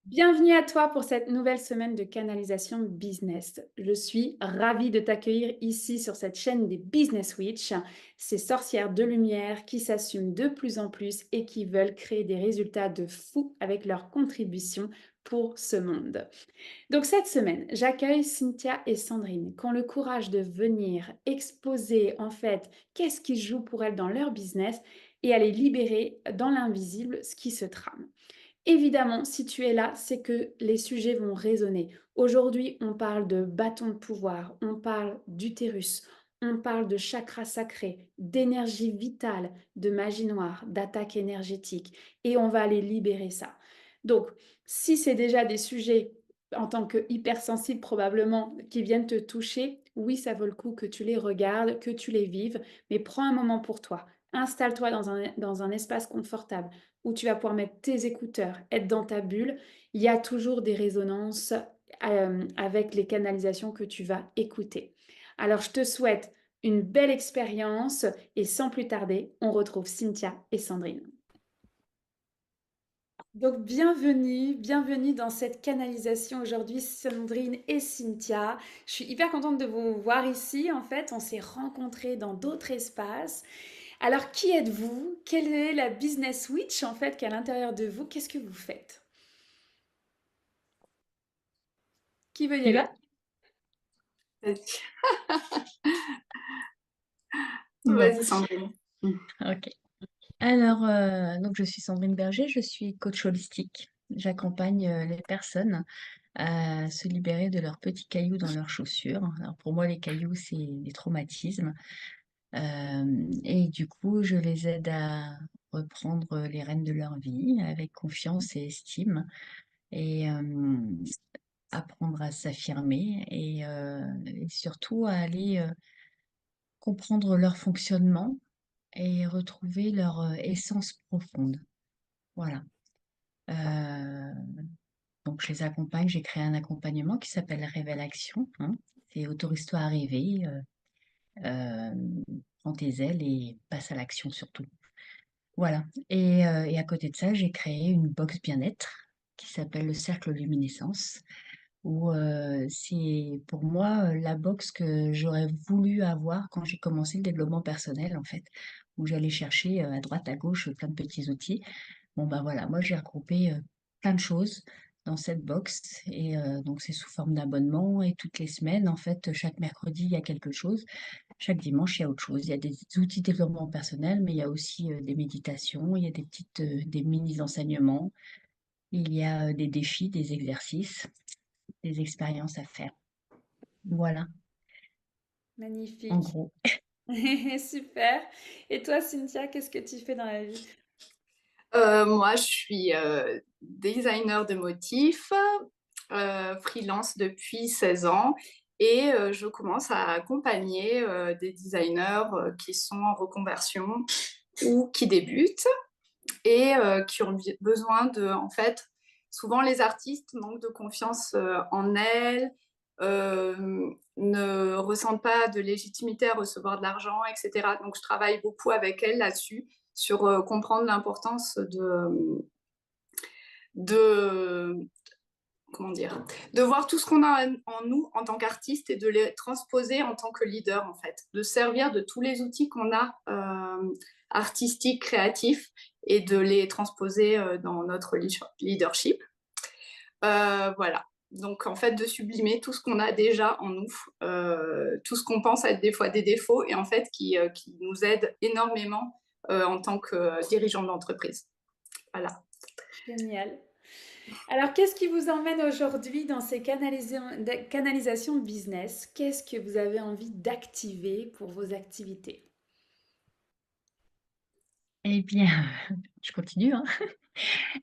Bienvenue à toi pour cette nouvelle semaine de canalisation business. Je suis ravie de t'accueillir ici sur cette chaîne des Business Witch, ces sorcières de lumière qui s'assument de plus en plus et qui veulent créer des résultats de fou avec leur contribution pour ce monde. Donc cette semaine, j'accueille Cynthia et Sandrine qui ont le courage de venir exposer en fait qu'est-ce qui joue pour elles dans leur business et aller libérer dans l'invisible ce qui se trame. Évidemment, si tu es là, c'est que les sujets vont résonner. Aujourd'hui, on parle de bâton de pouvoir, on parle d'utérus, on parle de chakra sacré, d'énergie vitale, de magie noire, d'attaque énergétique, et on va aller libérer ça. Donc, si c'est déjà des sujets en tant que hypersensible probablement qui viennent te toucher, oui, ça vaut le coup que tu les regardes, que tu les vives, mais prends un moment pour toi. Installe-toi dans un espace confortable où tu vas pouvoir mettre tes écouteurs, être dans ta bulle. Il y a toujours des résonances avec les canalisations que tu vas écouter. Alors, je te souhaite une belle expérience et sans plus tarder, on retrouve Cynthia et Sandrine. Donc, bienvenue dans cette canalisation aujourd'hui, Sandrine et Cynthia. Je suis hyper contente de vous voir ici. En fait, on s'est rencontrés dans d'autres espaces. Alors, qui êtes-vous? Quelle est la business witch en fait qu'à l'intérieur de vous? Qu'est-ce que vous faites? Qui veut y Tu aller? vas? Vas-y. Bon, Vas-y, Sandrine. Ok. Alors, donc je suis Sandrine Berger, je suis coach holistique. J'accompagne les personnes à se libérer de leurs petits cailloux dans leurs chaussures. Alors pour moi, les cailloux, c'est des traumatismes. Et du coup, je les aide à reprendre les rênes de leur vie avec confiance et estime et apprendre à s'affirmer et surtout à aller comprendre leur fonctionnement et retrouver leur essence profonde. Voilà. Euh, donc, je les accompagne. J'ai créé un accompagnement qui s'appelle Révèle Action, hein. C'est autorise-toi à rêver, euh, prends tes ailes et passe à l'action surtout. Voilà. Et à côté de ça, j'ai créé une box bien-être qui s'appelle le Cercle Luminescence, où c'est pour moi la box que j'aurais voulu avoir quand j'ai commencé le développement personnel, en fait, où j'allais chercher à droite, à gauche plein de petits outils. Bon, ben voilà, moi j'ai regroupé plein de choses dans cette box et donc c'est sous forme d'abonnement et toutes les semaines, en fait, chaque mercredi il y a quelque chose, chaque dimanche il y a autre chose. Il y a des outils de développement personnel, mais il y a aussi des méditations, il y a des mini-enseignements, il y a des défis, des exercices, des expériences à faire. Voilà, en Magnifique. gros. Super. Et toi, Cynthia, qu'est-ce que tu fais dans la vie? Moi, je suis designer de motifs, freelance depuis 16 ans et je commence à accompagner des designers qui sont en reconversion ou qui débutent et qui ont besoin de, en fait, souvent les artistes manquent de confiance en elles, ne ressentent pas de légitimité à recevoir de l'argent, etc. Donc, je travaille beaucoup avec elles là-dessus, sur comprendre l'importance de, comment dire, de voir tout ce qu'on a en nous en tant qu'artiste et de les transposer en tant que leader, en fait, de servir de tous les outils qu'on a artistiques, créatifs, et de les transposer dans notre leadership. Voilà. Donc, en fait, de sublimer tout ce qu'on a déjà en nous, tout ce qu'on pense être des fois des défauts, et en fait, qui nous aide énormément en tant que dirigeant d'entreprise. Voilà. Génial. Alors, qu'est-ce qui vous emmène aujourd'hui dans ces canalisations business? Qu'est-ce que vous avez envie d'activer pour vos activités? Eh bien, je continue, hein.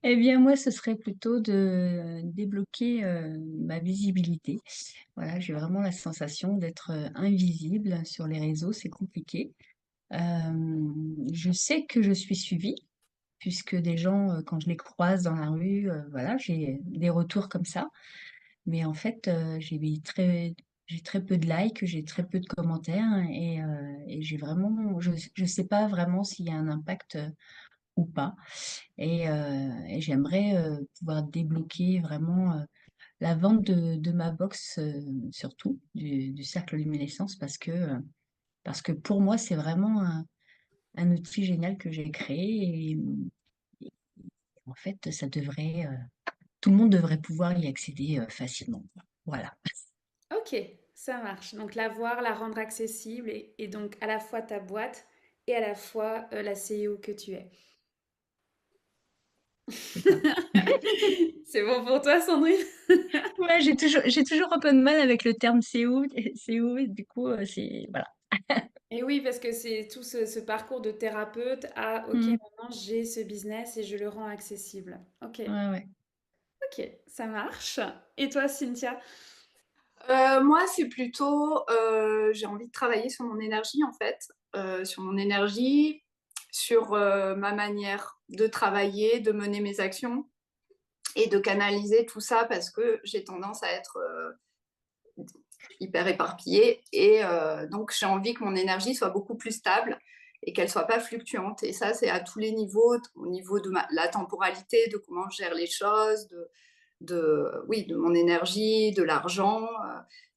Eh bien, moi, ce serait plutôt de débloquer ma visibilité. Voilà, j'ai vraiment la sensation d'être invisible sur les réseaux, c'est compliqué. Je sais que je suis suivie, puisque des gens, quand je les croise dans la rue, voilà, j'ai des retours comme ça. Mais en fait, j'ai très peu de likes, j'ai très peu de commentaires et j'ai vraiment, je ne sais pas vraiment s'il y a un impact ou pas. Et j'aimerais pouvoir débloquer vraiment la vente de ma box, surtout du cercle luminescence, parce que pour moi, c'est vraiment un outil génial que j'ai créé. Et en fait, tout le monde devrait pouvoir y accéder facilement. Voilà. Ok, ça marche. Donc la voir, la rendre accessible et donc à la fois ta boîte et à la fois la CEO que tu es. C'est ça. C'est bon pour toi, Sandrine? Ouais, j'ai toujours un peu de mal avec le terme CO, CO, et du coup, voilà. Et oui, parce que c'est tout ce parcours de thérapeute à, ok, Mm. maintenant j'ai ce business et je le rends accessible. Ok, Ouais, ouais. ok, ça marche. Et toi, Cynthia? Moi, c'est plutôt, j'ai envie de travailler sur mon énergie en fait, sur mon énergie, sur ma manière de travailler, de mener mes actions et de canaliser tout ça parce que j'ai tendance à être hyper éparpillée et donc j'ai envie que mon énergie soit beaucoup plus stable et qu'elle soit pas fluctuante. Et ça, c'est à tous les niveaux, au niveau de la temporalité, de comment je gère les choses, oui, de mon énergie, de l'argent.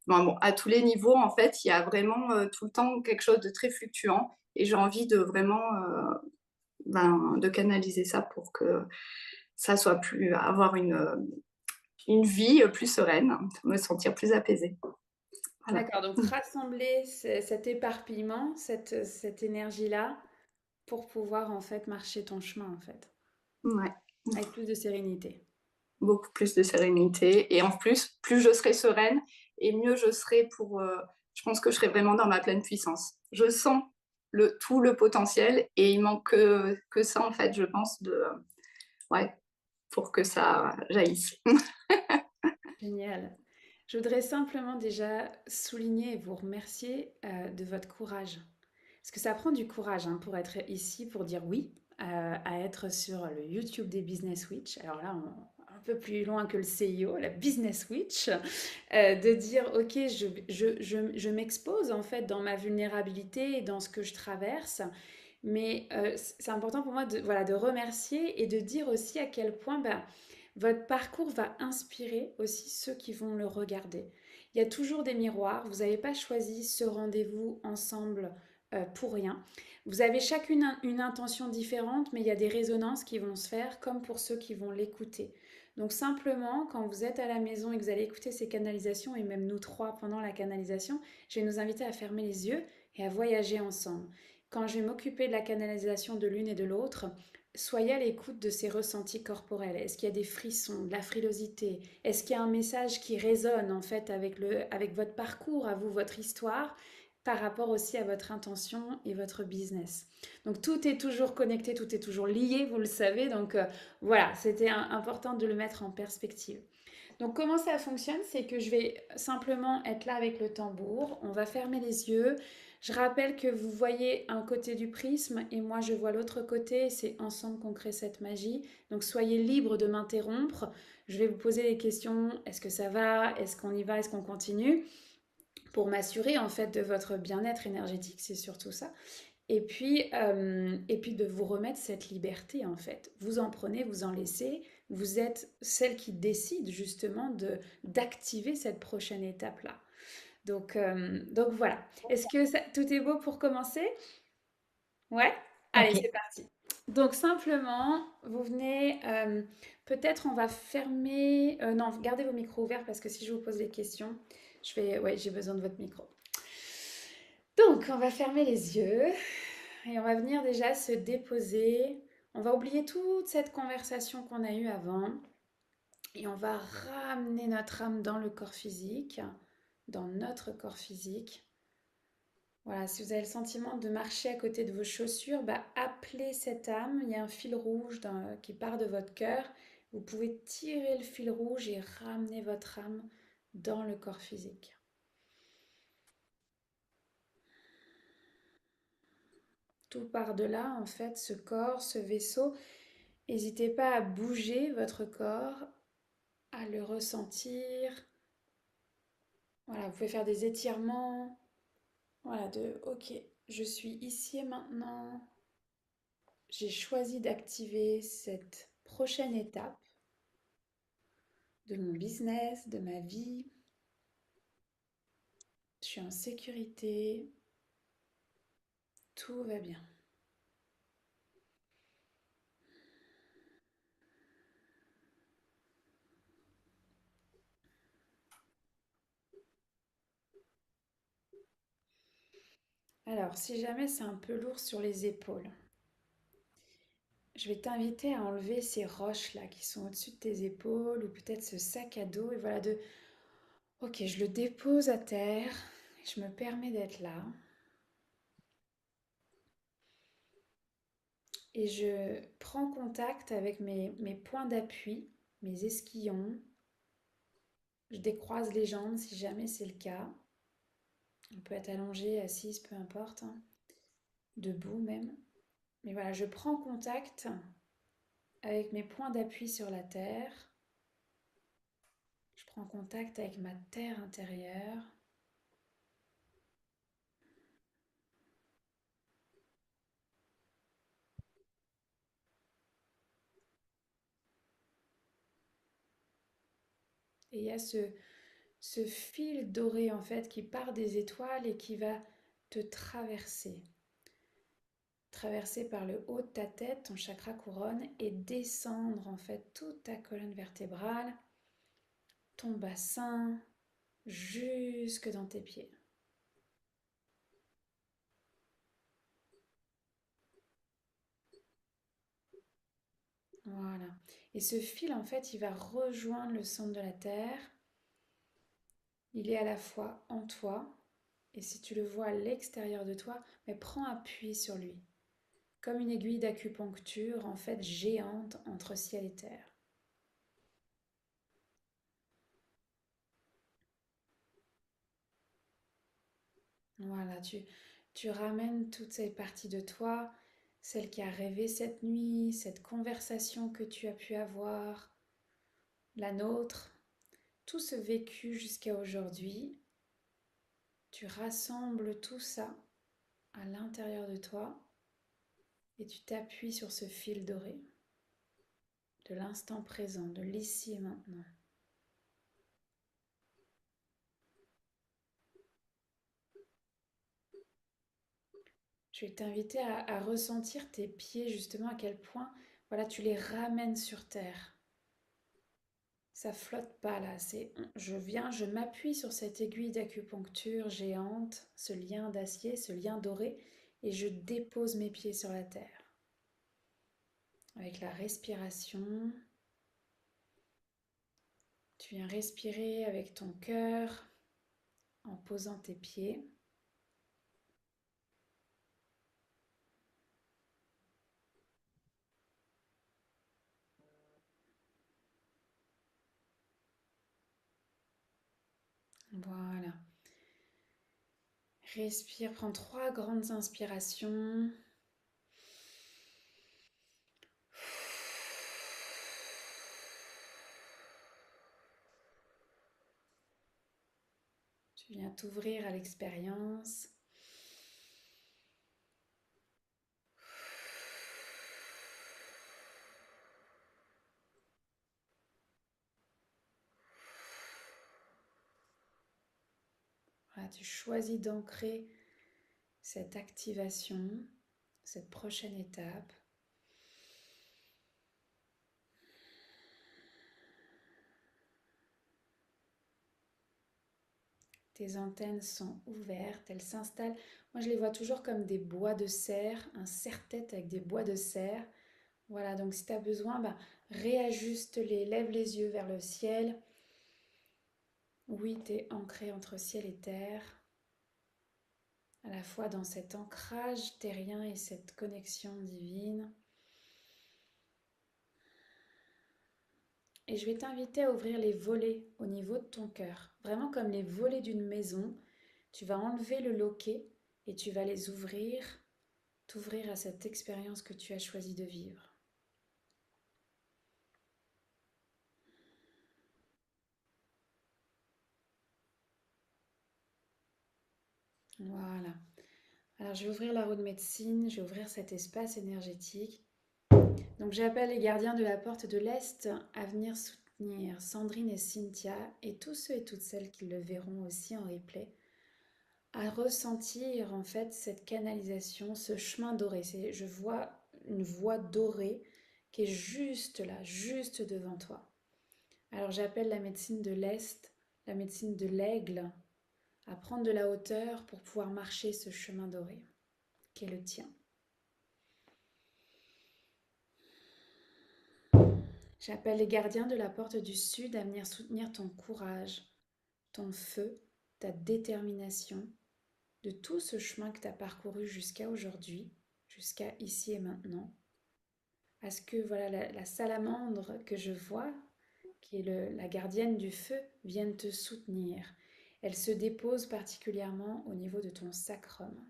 Bon, à tous les niveaux, en fait, il y a vraiment tout le temps quelque chose de très fluctuant et j'ai envie de vraiment de canaliser ça pour que ça soit plus, avoir une vie plus sereine, me sentir plus apaisée. Voilà. D'accord, donc rassembler cet éparpillement, cette énergie-là, pour pouvoir en fait marcher ton chemin en fait, Ouais. avec plus de sérénité. Beaucoup plus de sérénité. Et en plus, plus je serai sereine et mieux je serai pour... je pense que je serai vraiment dans ma pleine puissance. Je sens tout le potentiel et il manque que ça, en fait, je pense, ouais, pour que ça jaillisse. Génial. Je voudrais simplement déjà souligner et vous remercier de votre courage. Parce que ça prend du courage hein, pour être ici, pour dire oui, à être sur le YouTube des Business Witch. Alors là, un peu plus loin que le CIO, la Business Witch, de dire, ok, je m'expose en fait dans ma vulnérabilité et dans ce que je traverse. Mais c'est important pour moi de, voilà, de remercier et de dire aussi à quel point bah, votre parcours va inspirer aussi ceux qui vont le regarder. Il y a toujours des miroirs. Vous n'avez pas choisi ce rendez-vous ensemble pour rien. Vous avez chacune une intention différente, mais il y a des résonances qui vont se faire comme pour ceux qui vont l'écouter. Donc simplement, quand vous êtes à la maison et que vous allez écouter ces canalisations, et même nous trois pendant la canalisation, je vais nous inviter à fermer les yeux et à voyager ensemble. Quand je vais m'occuper de la canalisation de l'une et de l'autre, soyez à l'écoute de ces ressentis corporels. Est-ce qu'il y a des frissons, de la frilosité? Est-ce qu'il y a un message qui résonne en fait avec votre parcours, à vous, votre histoire, par rapport aussi à votre intention et votre business? Donc tout est toujours connecté, tout est toujours lié, vous le savez. Donc voilà, c'était important de le mettre en perspective. Donc comment ça fonctionne? C'est que je vais simplement être là avec le tambour, on va fermer les yeux. Je rappelle que vous voyez un côté du prisme et moi je vois l'autre côté, c'est ensemble qu'on crée cette magie. Donc soyez libre de m'interrompre. Je vais vous poser des questions, est-ce que ça va? Est-ce qu'on y va? Est-ce qu'on continue? Pour m'assurer en fait de votre bien-être énergétique, c'est surtout ça. Et puis de vous remettre cette liberté en fait. Vous en prenez, vous en laissez. Vous êtes celle qui décide justement d'activer cette prochaine étape-là. Donc voilà. Est-ce que tout est beau pour commencer? Ouais? Allez, Ok. c'est parti. Donc simplement, vous venez, peut-être on va fermer, non, gardez vos micros ouverts parce que si je vous pose des questions, ouais, j'ai besoin de votre micro. Donc, on va fermer les yeux et on va venir déjà se déposer. On va oublier toute cette conversation qu'on a eue avant et on va ramener notre âme dans le corps physique, dans notre corps physique. Voilà, si vous avez le sentiment de marcher à côté de vos chaussures, bah, appelez cette âme. Il y a un fil rouge qui part de votre cœur. Vous pouvez tirer le fil rouge et ramener votre âme dans le corps physique. Tout par-delà, en fait, ce corps, ce vaisseau. N'hésitez pas à bouger votre corps, à le ressentir. Voilà, vous pouvez faire des étirements. Voilà, OK, je suis ici et maintenant. j'ai choisi d'activer cette prochaine étape de mon business, de ma vie. Je suis en sécurité, tout va bien. Alors, si jamais c'est un peu lourd sur les épaules, je vais t'inviter à enlever ces roches-là qui sont au-dessus de tes épaules ou peut-être ce sac à dos et voilà de ok, je le dépose à terre, je me permets d'être là et je prends contact avec mes points d'appui, mes esquillons. Je décroise les jambes si jamais c'est le cas. On peut être allongé, assise, peu importe, hein, debout même. Mais voilà, je prends contact avec mes points d'appui sur la terre. Je prends contact avec ma terre intérieure. Et il y a ce fil doré en fait qui part des étoiles et qui va te traverser. Traverser par le haut de ta tête, ton chakra couronne, et descendre en fait toute ta colonne vertébrale, ton bassin, jusque dans tes pieds. Voilà. Et ce fil en fait, il va rejoindre le centre de la Terre. Il est à la fois en toi, et si tu le vois à l'extérieur de toi, mais prends appui sur lui, comme une aiguille d'acupuncture en fait géante entre ciel et terre. Voilà, tu ramènes toutes ces parties de toi, celle qui a rêvé cette nuit, cette conversation que tu as pu avoir, la nôtre, tout ce vécu jusqu'à aujourd'hui. Tu rassembles tout ça à l'intérieur de toi et tu t'appuies sur ce fil doré de l'instant présent, de l'ici et maintenant. Je vais t'inviter à ressentir tes pieds justement à quel point voilà, tu les ramènes sur terre. Ça flotte pas là, je m'appuie sur cette aiguille d'acupuncture géante, ce lien d'acier, ce lien doré et je dépose mes pieds sur la terre. Avec la respiration, tu viens respirer avec ton cœur en posant tes pieds. Voilà. Respire, prends 3 grandes inspirations. Tu viens t'ouvrir à l'expérience. Voilà, tu choisis d'ancrer cette activation, cette prochaine étape. Tes antennes sont ouvertes, elles s'installent. Moi, je les vois toujours comme des bois de serre, un serre-tête avec des bois de serre. Voilà, donc si tu as besoin, réajuste-les, lève les yeux vers le ciel. Oui, tu es ancré entre ciel et terre, à la fois dans cet ancrage terrien et cette connexion divine. Et je vais t'inviter à ouvrir les volets au niveau de ton cœur, vraiment comme les volets d'une maison. Tu vas enlever le loquet et tu vas les ouvrir, t'ouvrir à cette expérience que tu as choisi de vivre. Voilà. Alors je vais ouvrir la roue de médecine, je vais ouvrir cet espace énergétique Donc j'appelle les gardiens de la porte de l'Est à venir soutenir Sandrine et Cynthia et tous ceux et toutes celles qui le verront aussi en replay, à ressentir en fait cette canalisation, ce chemin doré. Je vois une voie dorée qui est juste là, juste devant toi. Alors j'appelle la médecine de l'Est, la médecine de l'aigle, à prendre de la hauteur pour pouvoir marcher ce chemin doré, qui est le tien. J'appelle les gardiens de la porte du Sud à venir soutenir ton courage, ton feu, ta détermination, de tout ce chemin que tu as parcouru jusqu'à aujourd'hui, jusqu'à ici et maintenant. À ce que voilà, la salamandre que je vois, qui est la gardienne du feu, vienne te soutenir. Elle se dépose particulièrement au niveau de ton sacrum.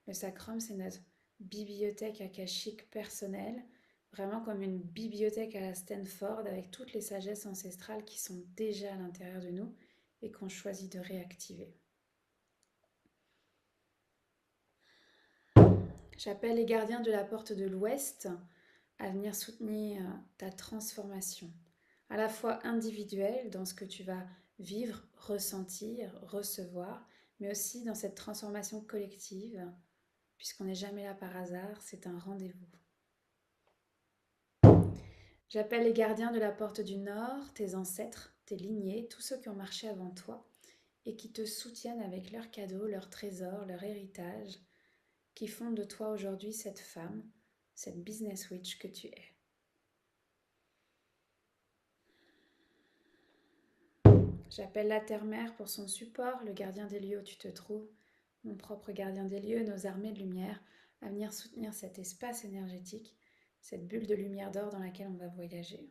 Le sacrum, c'est notre bibliothèque akashique personnelle, vraiment comme une bibliothèque à la Stanford avec toutes les sagesses ancestrales qui sont déjà à l'intérieur de nous et qu'on choisit de réactiver. J'appelle les gardiens de la porte de l'Ouest à venir soutenir ta transformation, à la fois individuelle dans ce que tu vas vivre, ressentir, recevoir, mais aussi dans cette transformation collective, puisqu'on n'est jamais là par hasard, c'est un rendez-vous. J'appelle les gardiens de la porte du Nord, tes ancêtres, tes lignées, tous ceux qui ont marché avant toi et qui te soutiennent avec leurs cadeaux, leurs trésors, leur héritage, qui font de toi aujourd'hui cette femme, cette business witch que tu es. J'appelle la terre-mère pour son support, le gardien des lieux où tu te trouves, mon propre gardien des lieux, nos armées de lumière, à venir soutenir cet espace énergétique, cette bulle de lumière d'or dans laquelle on va voyager.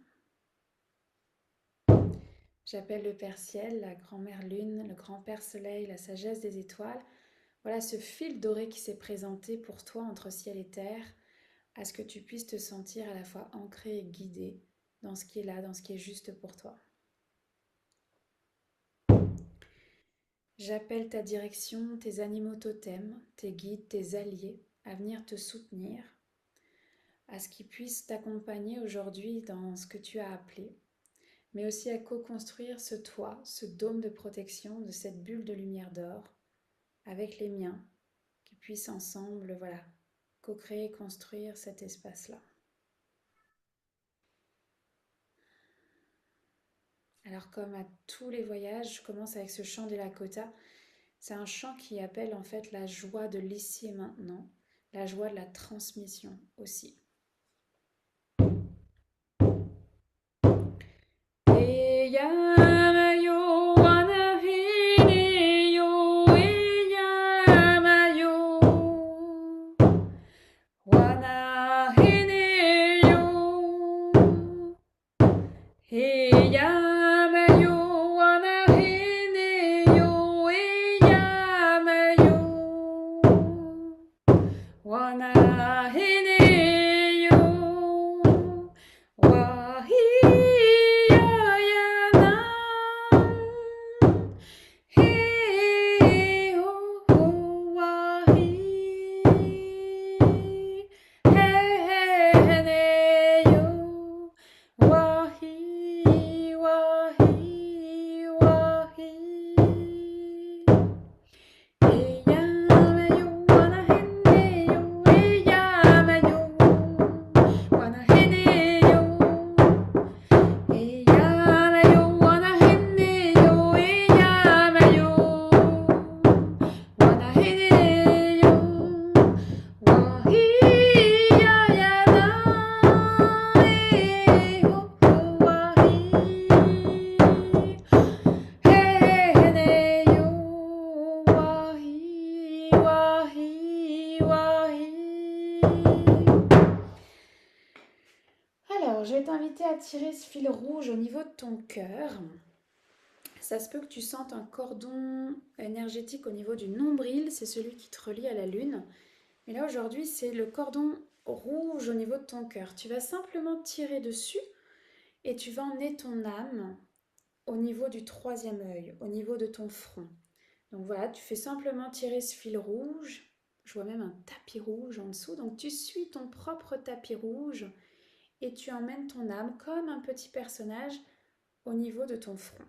J'appelle le Père Ciel, la grand-mère Lune, le grand-père Soleil, la sagesse des étoiles. Voilà ce fil doré qui s'est présenté pour toi entre ciel et terre, à ce que tu puisses te sentir à la fois ancré et guidé dans ce qui est là, dans ce qui est juste pour toi. J'appelle ta direction, tes animaux totems, tes guides, tes alliés à venir te soutenir, à ce qu'ils puissent t'accompagner aujourd'hui dans ce que tu as appelé, mais aussi à co-construire ce toit, ce dôme de protection de cette bulle de lumière d'or avec les miens, qui puissent ensemble, voilà, co-créer, construire cet espace-là. Alors comme à tous les voyages, je commence avec ce chant des Lakota. C'est un chant qui appelle en fait la joie de l'ici et maintenant, la joie de la transmission aussi. Alors, je vais t'inviter à tirer ce fil rouge au niveau de ton cœur. Ça se peut que tu sentes un cordon énergétique au niveau du nombril, c'est celui qui te relie à la lune. Mais là, aujourd'hui, c'est le cordon rouge au niveau de ton cœur. Tu vas simplement tirer dessus et tu vas emmener ton âme au niveau du troisième œil, au niveau de ton front. Donc voilà, tu fais simplement tirer ce fil rouge. Je vois même un tapis rouge en dessous. Donc tu suis ton propre tapis rouge et tu emmènes ton âme comme un petit personnage au niveau de ton front.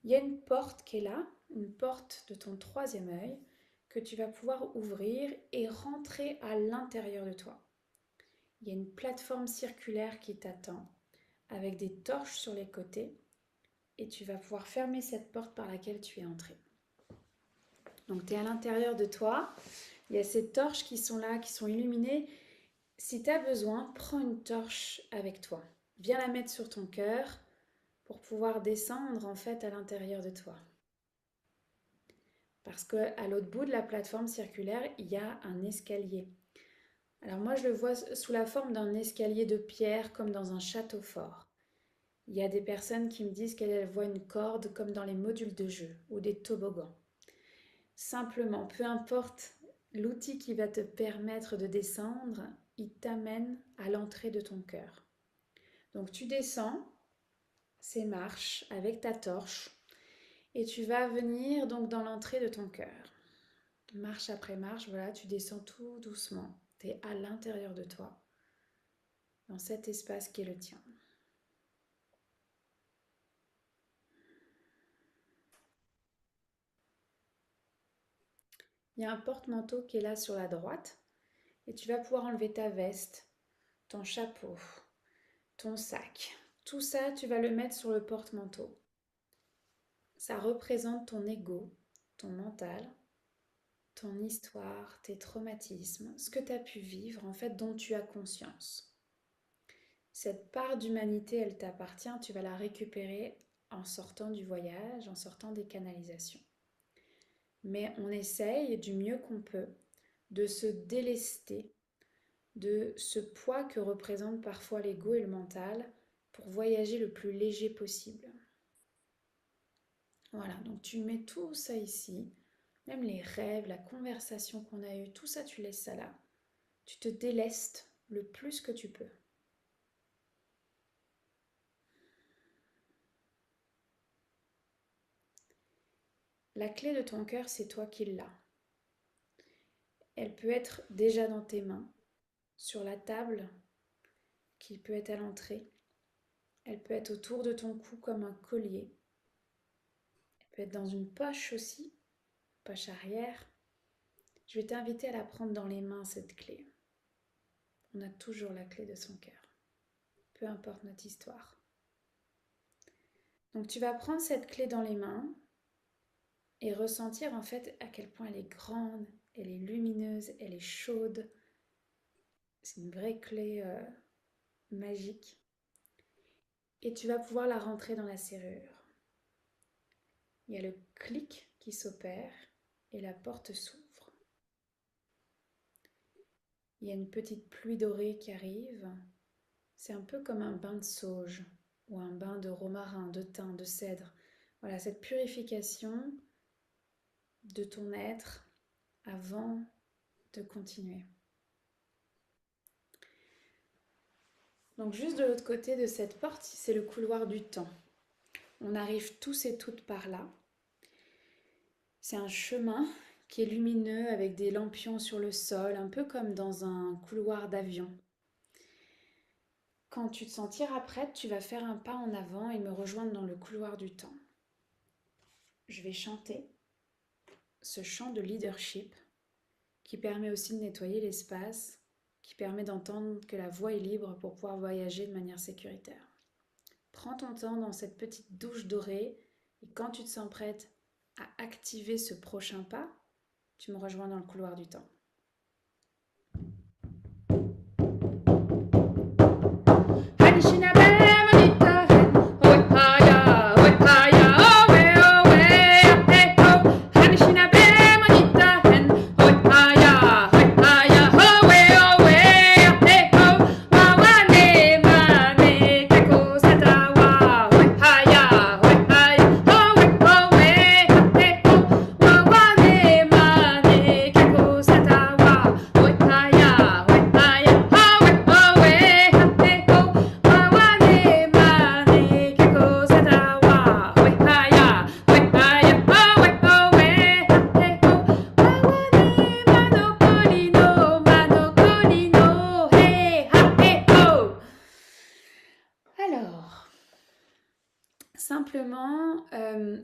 Il y a une porte qui est là, une porte de ton troisième œil que tu vas pouvoir ouvrir et rentrer à l'intérieur de toi. Il y a une plateforme circulaire qui t'attend avec des torches sur les côtés et tu vas pouvoir fermer cette porte par laquelle tu es entré. Donc tu es à l'intérieur de toi, il y a ces torches qui sont là, qui sont illuminées. Si tu as besoin, prends une torche avec toi. Viens la mettre sur ton cœur pour pouvoir descendre en fait à l'intérieur de toi. Parce qu'à l'autre bout de la plateforme circulaire, il y a un escalier. Alors moi, je le vois sous la forme d'un escalier de pierre comme dans un château fort. Il y a des personnes qui me disent qu'elles voient une corde comme dans les modules de jeu ou des toboggans. Simplement, peu importe l'outil qui va te permettre de descendre, il t'amène à l'entrée de ton cœur. Donc tu descends ces marches avec ta torche et tu vas venir donc dans l'entrée de ton cœur. Marche après marche, voilà, tu descends tout doucement. Tu es à l'intérieur de toi, dans cet espace qui est le tien. Il y a un porte-manteau qui est là sur la droite et tu vas pouvoir enlever ta veste, ton chapeau, ton sac. Tout ça, tu vas le mettre sur le porte-manteau. Ça représente ton ego, ton mental, ton histoire, tes traumatismes, ce que tu as pu vivre, en fait, dont tu as conscience. Cette part d'humanité, elle t'appartient, tu vas la récupérer en sortant du voyage, en sortant des canalisations. Mais on essaye du mieux qu'on peut de se délester de ce poids que représentent parfois l'ego et le mental pour voyager le plus léger possible. Voilà, donc tu mets tout ça ici, même les rêves, la conversation qu'on a eue, tout ça tu laisses ça là. Tu te délestes le plus que tu peux. La clé de ton cœur, c'est toi qui l'as. Elle peut être déjà dans tes mains, sur la table, qui peut être à l'entrée. Elle peut être autour de ton cou comme un collier. Elle peut être dans une poche aussi, poche arrière. Je vais t'inviter à la prendre dans les mains, cette clé. On a toujours la clé de son cœur, peu importe notre histoire. Donc tu vas prendre cette clé dans les mains et ressentir en fait à quel point elle est grande, elle est lumineuse, elle est chaude. C'est une vraie clé magique. Et tu vas pouvoir la rentrer dans la serrure. Il y a le clic qui s'opère et la porte s'ouvre. Il y a une petite pluie dorée qui arrive. C'est un peu comme un bain de sauge ou un bain de romarin, de thym, de cèdre. Voilà, cette purification de ton être avant de continuer. Donc juste de l'autre côté de cette porte, c'est le couloir du temps. On arrive tous et toutes par là. C'est un chemin qui est lumineux avec des lampions sur le sol, un peu comme dans un couloir d'avion. Quand tu te sentiras prête, tu vas faire un pas en avant et me rejoindre dans le couloir du temps. Je vais chanter ce chant de leadership qui permet aussi de nettoyer l'espace, qui permet d'entendre que la voie est libre pour pouvoir voyager de manière sécuritaire. Prends ton temps dans cette petite douche dorée et quand tu te sens prête à activer ce prochain pas, tu me rejoins dans le couloir du temps. Simplement,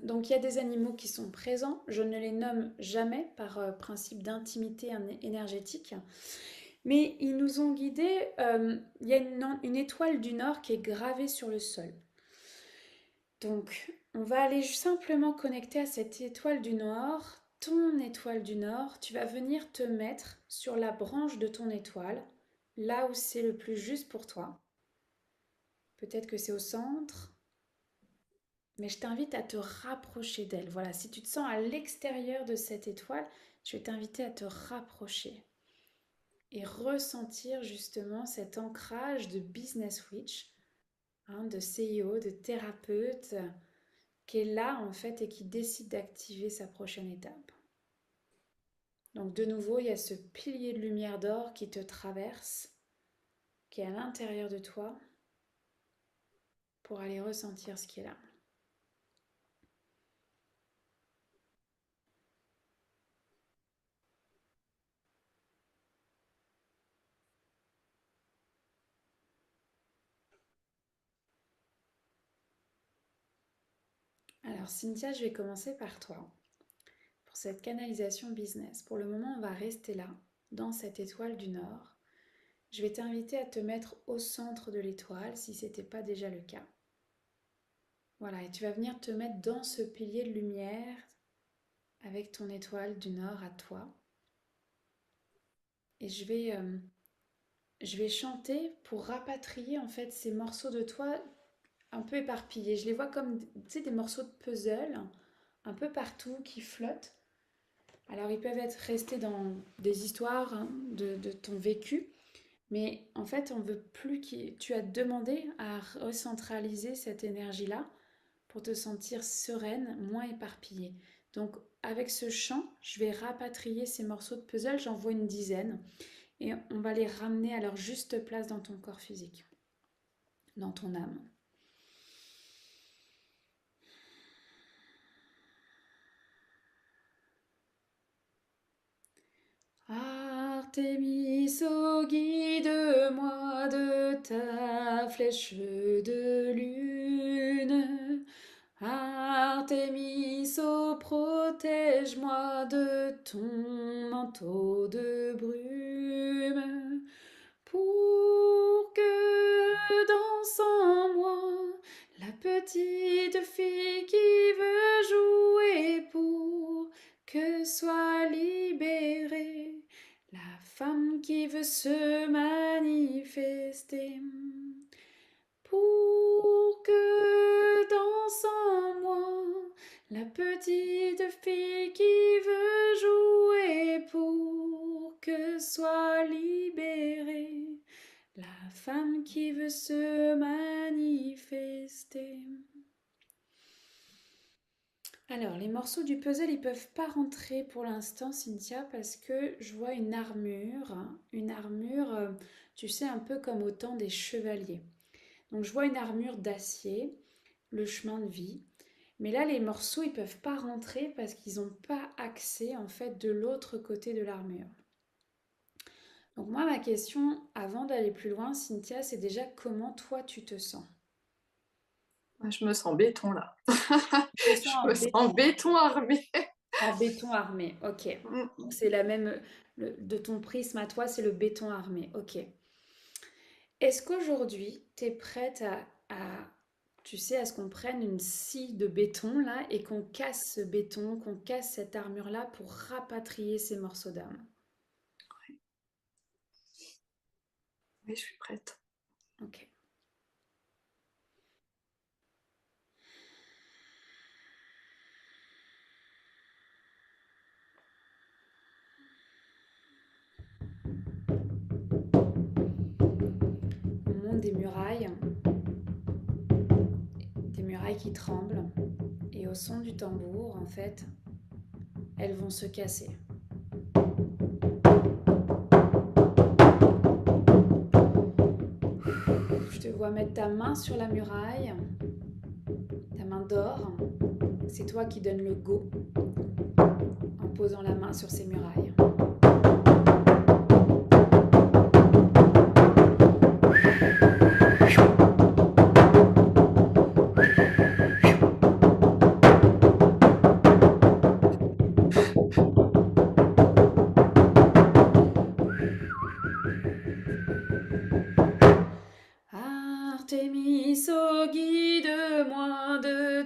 donc il y a des animaux qui sont présents. Je ne les nomme jamais par principe d'intimité énergétique. Mais ils nous ont guidés. Il y a une étoile du Nord qui est gravée sur le sol. Donc, on va aller simplement connecter à cette étoile du Nord. Ton étoile du Nord, tu vas venir te mettre sur la branche de ton étoile, là où c'est le plus juste pour toi. Peut-être que c'est au centre, mais je t'invite à te rapprocher d'elle. Voilà, si tu te sens à l'extérieur de cette étoile, je vais t'inviter à te rapprocher et ressentir justement cet ancrage de business witch, hein, de CEO, de thérapeute, qui est là en fait et qui décide d'activer sa prochaine étape. Donc de nouveau, il y a ce pilier de lumière d'or qui te traverse, qui est à l'intérieur de toi, pour aller ressentir ce qui est là. Alors Cynthia, je vais commencer par toi. Pour cette canalisation business. Pour le moment, on va rester là, dans cette étoile du Nord. Je vais t'inviter à te mettre au centre de l'étoile, si ce n'était pas déjà le cas. Voilà, et tu vas venir te mettre dans ce pilier de lumière avec ton étoile du Nord à toi. Et je vais chanter pour rapatrier en fait ces morceaux de toi un peu éparpillés. Je les vois comme des morceaux de puzzle un peu partout qui flottent. Alors ils peuvent être restés dans des histoires, hein, de ton vécu, mais en fait on veut plus tu as demandé à recentraliser cette énergie-là pour te sentir sereine, moins éparpillée. Donc avec ce chant, je vais rapatrier ces morceaux de puzzle, j'en vois une dizaine, et on va les ramener à leur juste place dans ton corps physique, dans ton âme. Artémis, oh, guide-moi de ta flèche de lune. Artémis, oh, protège-moi de ton manteau de brume. Pour que danse en moi la petite fille qui veut jouer, pour que soit libérée la femme qui veut se manifester. Pour que danse en moi la petite fille qui veut jouer, pour que soit libérée la femme qui veut se manifester. Alors, les morceaux du puzzle, ils peuvent pas rentrer pour l'instant, Cynthia, parce que je vois une armure, tu sais, un peu comme au temps des chevaliers. Donc, je vois une armure d'acier, le chemin de vie. Mais là, les morceaux, ils peuvent pas rentrer parce qu'ils n'ont pas accès, en fait, de l'autre côté de l'armure. Donc, moi, ma question, avant d'aller plus loin, Cynthia, c'est déjà comment toi, tu te sens? Je me sens béton là. Tu te Je sens me sens béton armé. en béton armé, ok. Donc c'est la même, de ton prisme à toi, c'est le béton armé, ok. Est-ce qu'aujourd'hui, tu es prête tu sais, à ce qu'on prenne une scie de béton là et qu'on casse ce béton, qu'on casse cette armure-là pour rapatrier ces morceaux d'âme? Oui, je suis prête. Ok. On monte des murailles qui tremblent, et au son du tambour, en fait, elles vont se casser. Je te vois mettre ta main sur la muraille, ta main d'or. C'est toi qui donnes le go en posant la main sur ces murailles.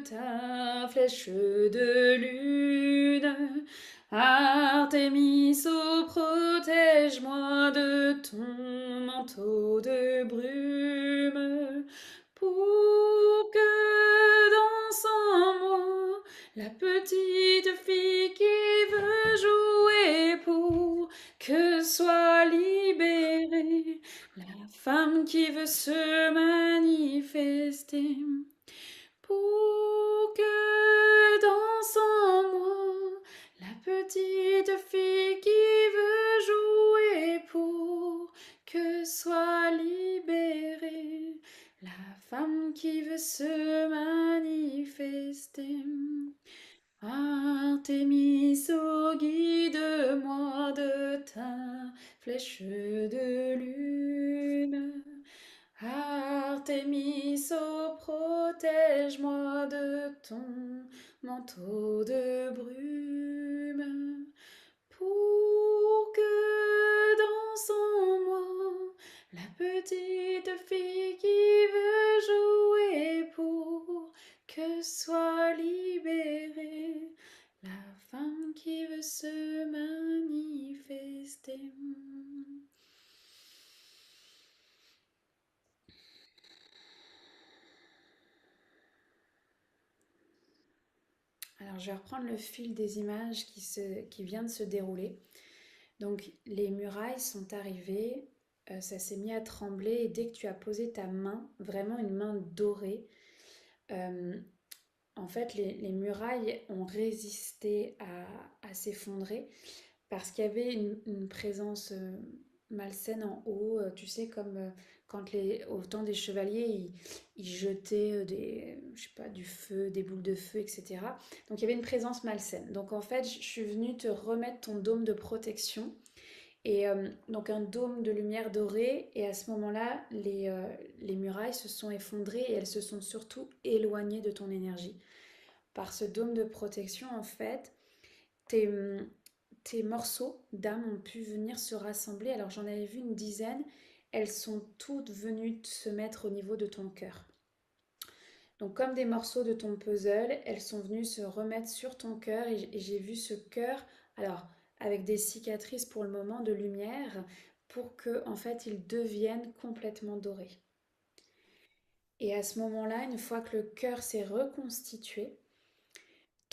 ta flèche de lune. Artémis, oh, protège-moi de ton manteau de brume, pour que danse en moi la petite fille qui veut jouer, pour que soit libérée la femme qui veut se manifester, pour que danse en moi la petite fille qui veut jouer, pour que soit libérée la femme qui veut se manifester. Artémis, oh, guide-moi de ta flèche de lune. Artémis, oh, protège-moi de ton manteau de brume, pour que danse en moi la petite fille qui veut jouer, pour que soit libérée la femme qui veut se manifester. Alors, je vais reprendre le fil des images qui vient de se dérouler. Donc, les murailles sont arrivées, ça s'est mis à trembler, et dès que tu as posé ta main, vraiment une main dorée, euh, en fait, les murailles ont résisté à s'effondrer parce qu'il y avait une présence malsaine en haut, tu sais, comme quand au temps des chevaliers, ils jetaient je sais pas, du feu, des boules de feu, etc. Donc il y avait une présence malsaine. Donc en fait, je suis venue te remettre ton dôme de protection. Et donc un dôme de lumière dorée, et à ce moment-là, les murailles se sont effondrées et elles se sont surtout éloignées de ton énergie. Par ce dôme de protection, en fait, tes, tes morceaux d'âme ont pu venir se rassembler. Alors j'en avais vu une dizaine, elles sont toutes venues se mettre au niveau de ton cœur. Donc comme des morceaux de ton puzzle, elles sont venues se remettre sur ton cœur, et j'ai vu ce cœur, alors avec des cicatrices pour le moment de lumière, pour que en fait il devienne complètement doré. Et à ce moment-là, une fois que le cœur s'est reconstitué,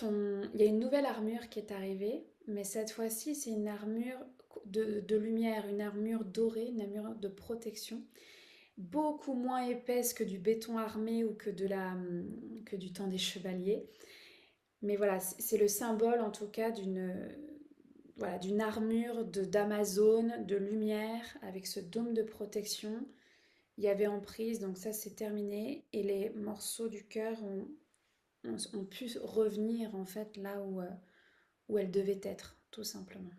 il y a une nouvelle armure qui est arrivée, mais cette fois-ci, c'est une armure de lumière, une armure dorée, une armure de protection, beaucoup moins épaisse que du béton armé ou que du temps des chevaliers. Mais voilà, c'est le symbole en tout cas d'une armure d'Amazone, de lumière, avec ce dôme de protection. Il y avait emprise, donc ça c'est terminé. Et les morceaux du cœur ont pu revenir en fait là où elles devaient être, tout simplement.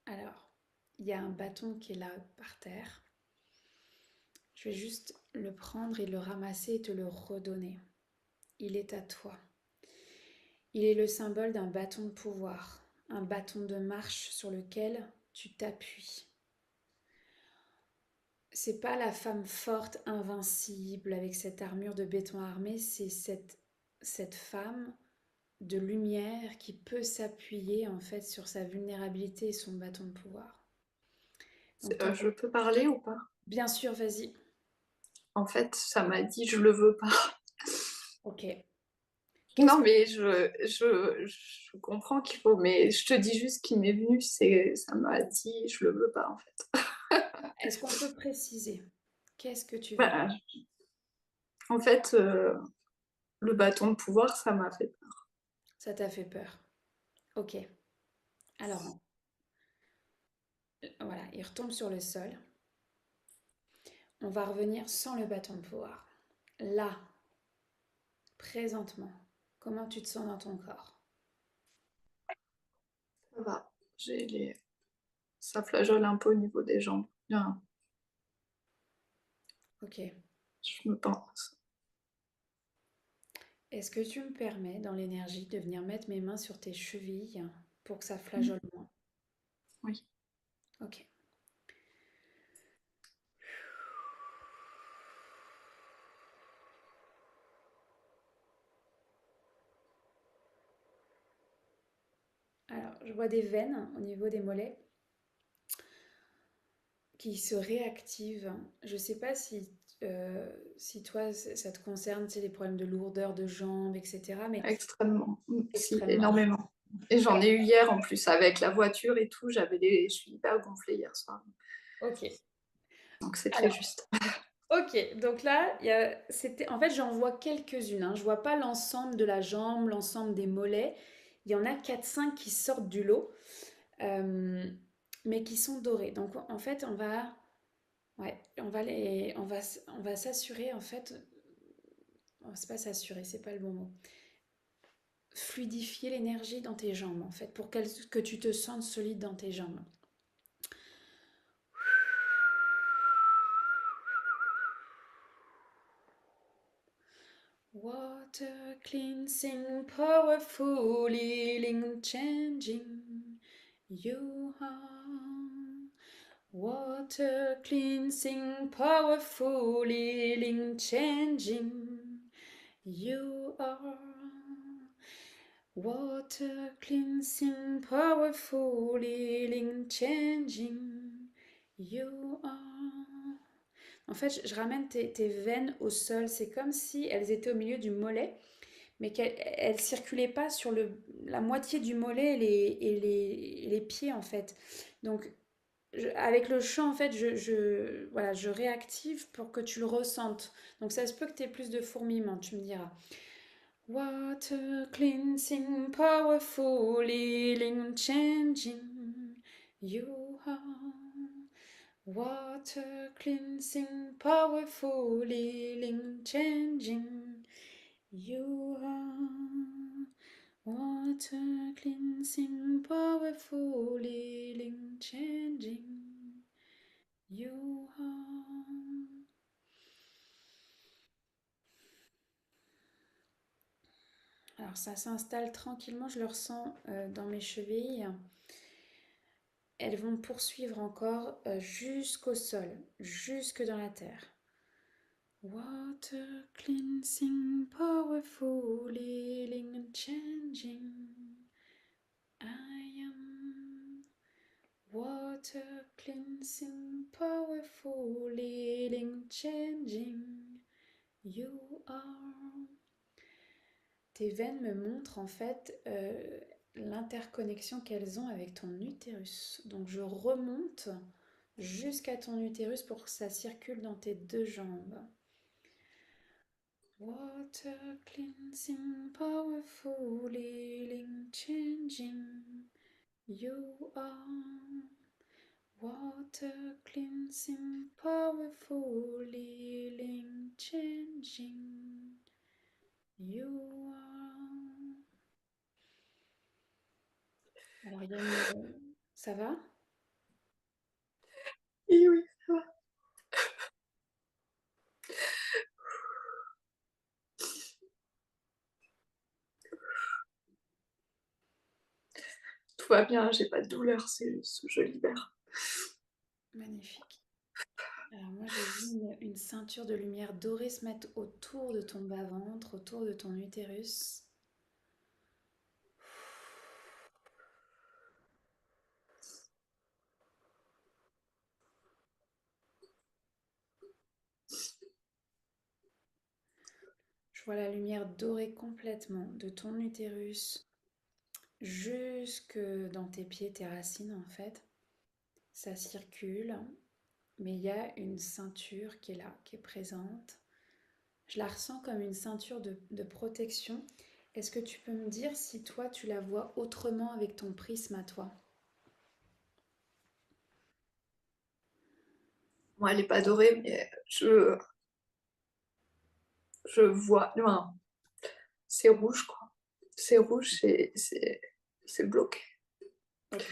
Alors, il y a un bâton qui est là par terre. Je vais juste le prendre et le ramasser et te le redonner. Il est à toi. Il est le symbole d'un bâton de pouvoir, un bâton de marche sur lequel tu t'appuies. C'est pas la femme forte, invincible, avec cette armure de béton armé, c'est cette femme de lumière qui peut s'appuyer en fait sur sa vulnérabilité et son bâton de pouvoir. Donc, Je peux parler ou pas? bien sûr, vas-y. En fait, ça m'a dit je le veux pas. Ok. Non, mais je comprends qu'il faut, mais je te dis juste ce qui m'est venu, ça m'a dit je le veux pas en fait. Est-ce qu'on peut préciser? Qu'est-ce que tu veux? Voilà. En fait, le bâton de pouvoir, ça m'a fait peur. Ça t'a fait peur. Ok. Alors, voilà, il retombe sur le sol. On va revenir sans le bâton de pouvoir. Là, présentement, comment tu te sens dans ton corps? Ça va. Ça flageole un peu au niveau des jambes. Bien, Ok. je me pense. Est-ce que tu me permets, dans l'énergie, de venir mettre mes mains sur tes chevilles pour que ça flageole moins? Oui. Ok. Alors, je vois des veines au niveau des mollets qui se réactivent. Je ne sais pas si toi, ça te concerne, tu sais, les problèmes de lourdeur de jambes, etc. Mais Extrêmement. Si, extrêmement. énormément. Et j'en ai eu hier en plus avec la voiture et tout. Je suis hyper gonflée hier soir. Ok. Donc c'est très Alors, juste. ok. Donc là, en fait, j'en vois quelques-unes, hein. Je vois pas l'ensemble de la jambe, l'ensemble des mollets. Il y en a quatre cinq qui sortent du lot, euh, mais qui sont dorés. Donc en fait, ouais, on va s'assurer en fait. Oh, c'est pas s'assurer, c'est pas le bon mot. Fluidifier l'énergie dans tes jambes en fait, pour que tu te sentes solide dans tes jambes. Water cleansing, powerful, healing, changing you are. Water cleansing, powerful, healing, changing you are. Water cleansing, powerful, healing, changing you are. En fait, je ramène tes veines au sol. C'est comme si elles étaient au milieu du mollet, mais qu'elles ne circulaient pas sur la moitié du mollet et les pieds, en fait. Donc, avec le chant, en fait, voilà, je réactive pour que tu le ressentes. Donc, ça se peut que tu aies plus de fourmillement, tu me diras. Water cleansing, powerful, healing, changing, you are. Water cleansing, powerful, healing, changing, you are. Water cleansing, powerful, healing, changing, you are. Alors ça s'installe tranquillement, je le ressens dans mes chevilles. Elles vont poursuivre encore jusqu'au sol, jusque dans la terre. Water cleansing, powerful, healing and changing. I am water cleansing, powerful, healing, changing. You are. Tes veines me montrent en fait l'interconnexion qu'elles ont avec ton utérus. Donc je remonte jusqu'à ton utérus pour que ça circule dans tes deux jambes. Water cleansing, powerful, healing, changing. You are. Water cleansing, powerful, healing, changing. You are. Alors, il y a une... Ça va? Oui, oui, ça va. Tout va bien, j'ai pas de douleur, je libère. Magnifique. Alors moi, j'ai vu une ceinture de lumière dorée se mettre autour de ton bas-ventre, autour de ton utérus. Je vois la lumière dorée complètement de ton utérus jusque dans tes pieds, tes racines en fait. Ça circule, mais il y a une ceinture qui est là, qui est présente. Je la ressens comme une ceinture de protection. Est-ce que tu peux me dire si toi, tu la vois autrement avec ton prisme à toi? Moi, elle est pas dorée, mais je vois. Non, c'est rouge, quoi. C'est rouge, c'est bloqué. Ok.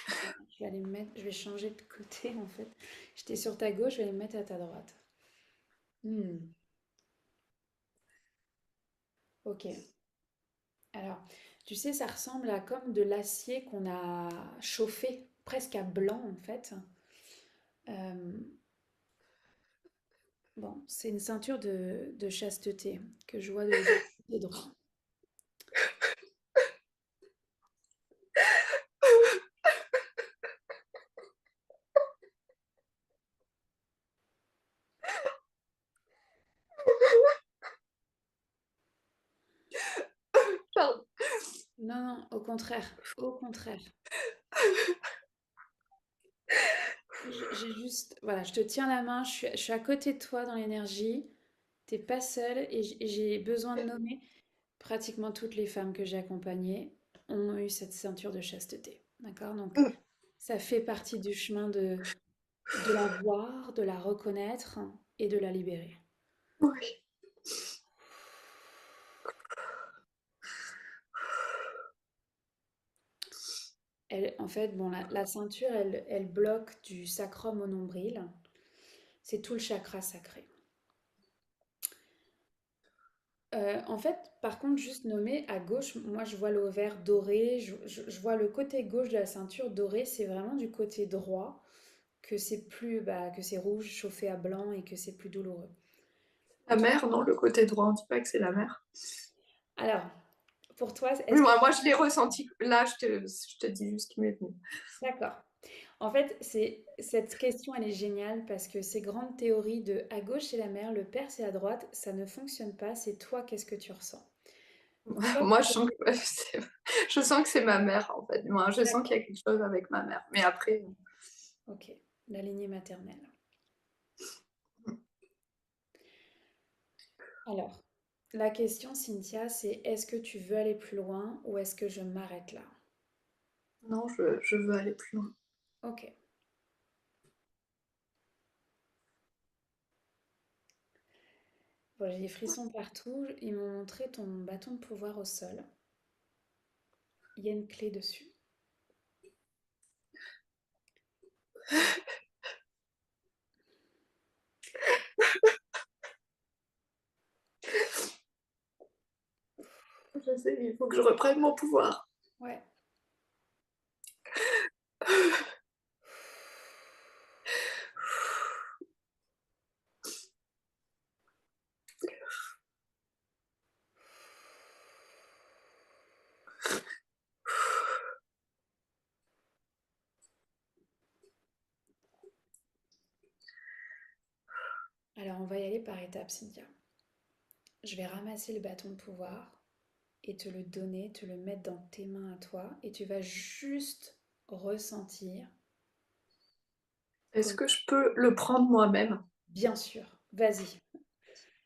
Je vais aller me mettre, je vais changer de côté en fait. J'étais sur ta gauche, je vais aller me mettre à ta droite. Hmm. Ok. Alors, Tu sais, ça ressemble à comme de l'acier qu'on a chauffé, presque à blanc en fait. Euh, bon, c'est une ceinture de chasteté que je vois de côté droit. Pardon. Non, non, au contraire, au contraire. J'ai juste, voilà, je te tiens la main, je suis à côté de toi dans l'énergie, t'es pas seule et j'ai besoin de nommer pratiquement toutes les femmes que j'ai accompagnées ont eu cette ceinture de chasteté, d'accord? Donc ça fait partie du chemin de la voir, de la reconnaître et de la libérer. Oui. Elle, en fait, bon, la ceinture, elle bloque du sacrum au nombril, c'est tout le chakra sacré. En fait, par contre, juste nommer à gauche, moi je vois l'ovaire doré, je vois le côté gauche de la ceinture doré, c'est vraiment du côté droit que c'est plus, bah, que c'est rouge chauffé à blanc et que c'est plus douloureux. La mer, non, le côté droit, on dit pas que c'est la mer. Alors, pour toi, Oui, est-ce que... moi, je l'ai ressenti. Là, je te dis juste ce qui m'est venu. D'accord. En fait, cette question, elle est géniale parce que ces grandes théories de à gauche c'est la mer, le père c'est à droite, ça ne fonctionne pas. C'est toi, qu'est-ce que tu ressens? Toi, Moi, je sens que c'est ma mère, en fait. Moi, je sens qu'il y a quelque chose avec ma mère. Mais après, ok, la lignée maternelle. Alors, la question, Cynthia, c'est est-ce que tu veux aller plus loin ou est-ce que je m'arrête là? non, je veux aller plus loin. Ok. Bon, j'ai des frissons partout. Ils m'ont montré ton bâton de pouvoir au sol. Il y a une clé dessus. Je sais, il faut que je reprenne mon pouvoir. Ouais. Alors, on va y aller par étapes, Cynthia. Je vais ramasser le bâton de pouvoir et te le donner, te le mettre dans tes mains à toi et tu vas juste ressentir Est-ce comme... que je peux le prendre moi-même? Bien sûr, vas-y.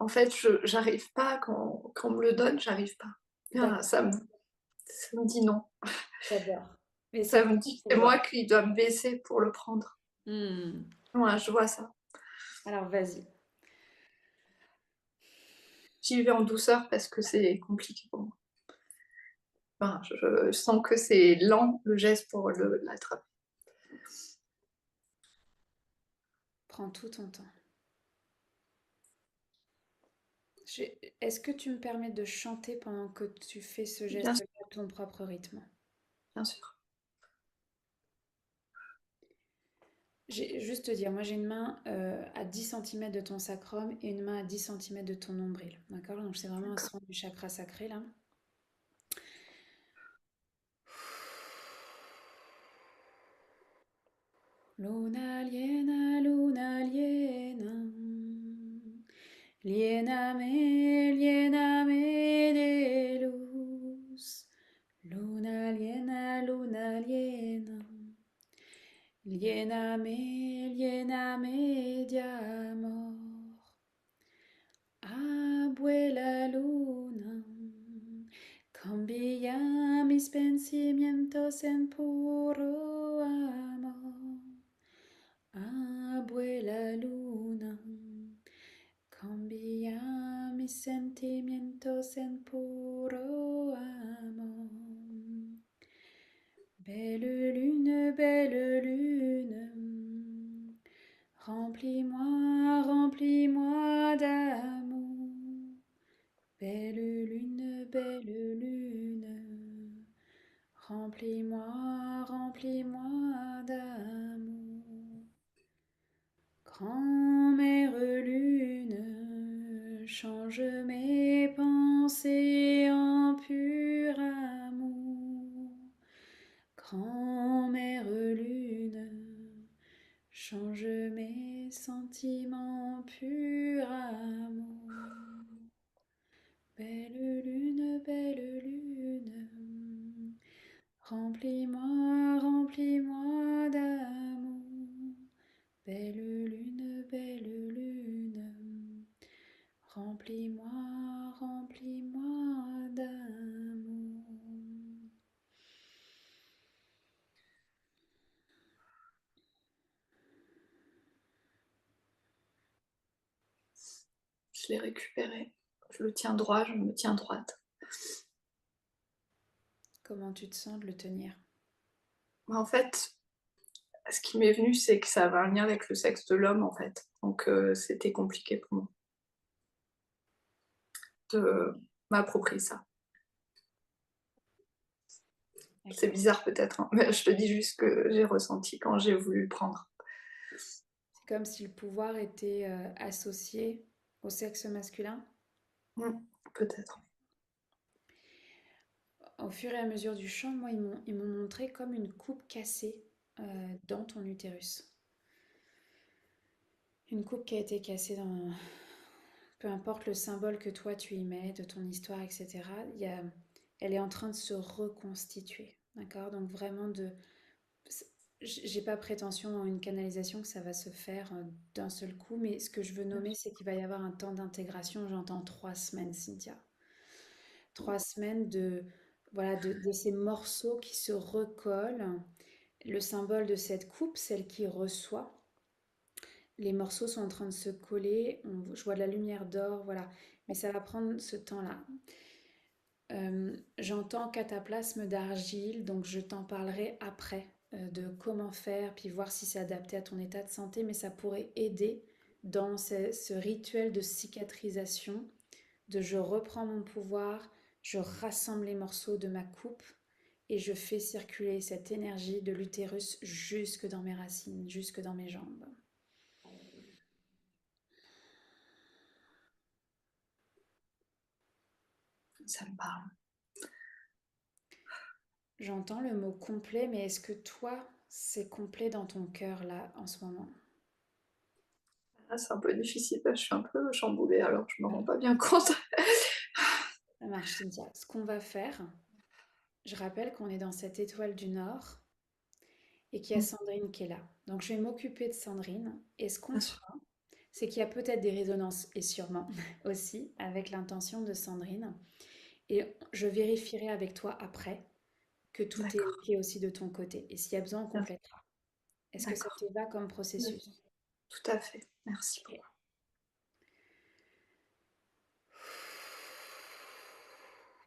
En fait, j'arrive pas, quand on me le donne, j'arrive pas. Ah, D'accord, ça me dit non. j'adore. Mais Ça c'est me ton dit que c'est pouvoir. moi qui dois me baisser pour le prendre. Hmm. Ouais, je vois ça. Alors, vas-y. J'y vais en douceur parce que c'est compliqué pour moi. Enfin, je sens que c'est lent le geste pour l'attraper. Prends tout ton temps. Est-ce que tu me permets de chanter pendant que tu fais ce Bien geste-là sûr, à ton propre rythme? bien sûr. J'ai juste te dire, moi j'ai une main à 10 centimètres de ton sacrum et une main à 10 centimètres de ton nombril. D'accord? Donc c'est vraiment un D'accord. soin du chakra sacré là. Luna liena, luna liena. Liena me de luz. Luna liena. Liena me de amor. Abuela luna, cambia mis pensamientos en puro amor. Abuela luna, cambia mis sentimientos en puro amor. Belle lune, remplis-moi, remplis-moi d'amour. Belle lune, belle lune. Remplis-moi, remplis-moi d'amour. Grand-mère lune, change mes pensées en pur amour. Grand-mère lune, change mes sentiments en pur amour. Belle lune, remplis-moi, remplis-moi d'amour. Belle lune, remplis-moi, remplis-moi d'amour. Je l'ai récupéré. Je le tiens droit, je me tiens droite. Comment tu te sens de le tenir? En fait, ce qui m'est venu, c'est que ça avait un lien avec le sexe de l'homme, en fait. Donc, c'était compliqué pour moi de m'approprier ça. C'est bizarre peut-être, hein, mais je te dis juste ce que j'ai ressenti quand j'ai voulu le prendre. C'est comme si le pouvoir était associé au sexe masculin. Peut-être. Au fur et à mesure du chant, moi, ils m'ont montré comme une coupe cassée dans ton utérus. Une coupe qui a été cassée dans... Peu importe le symbole que toi tu y mets, de ton histoire, etc. Elle est en train de se reconstituer. D'accord? Donc vraiment de... J'ai pas prétention en une canalisation que ça va se faire d'un seul coup, mais ce que je veux nommer, c'est qu'il va y avoir un temps d'intégration. J'entends 3 semaines, Cynthia. 3 semaines voilà, de ces morceaux qui se recollent. Le symbole de cette coupe, celle qui reçoit, les morceaux sont en train de se coller. Je vois de la lumière d'or, voilà. Mais ça va prendre ce temps-là. J'entends cataplasme d'argile, donc je t'en parlerai après de comment faire, puis voir si c'est adapté à ton état de santé, mais ça pourrait aider dans ce rituel de cicatrisation, de je reprends mon pouvoir, je rassemble les morceaux de ma coupe et je fais circuler cette énergie de l'utérus jusque dans mes racines, jusque dans mes jambes. Ça me parle. J'entends le mot complet, mais est-ce que toi, c'est complet dans ton cœur là en ce moment? Ah, c'est un peu difficile, je suis un peu chamboulée, alors je me rends pas bien compte. Ça marche, Cynthia. Ce qu'on va faire, je rappelle qu'on est dans cette étoile du Nord et qu'il y a Sandrine qui est là. Donc je vais m'occuper de Sandrine et ce qu'on Bien sûr. fera, c'est qu'il y a peut-être des résonances et sûrement aussi avec l'intention de Sandrine. Et je vérifierai avec toi après que tout est D'accord. OK aussi de ton côté. Et s'il y a besoin, on complétera. Est-ce que ça D'accord. te va comme processus? Tout à fait. Merci Ok. beaucoup.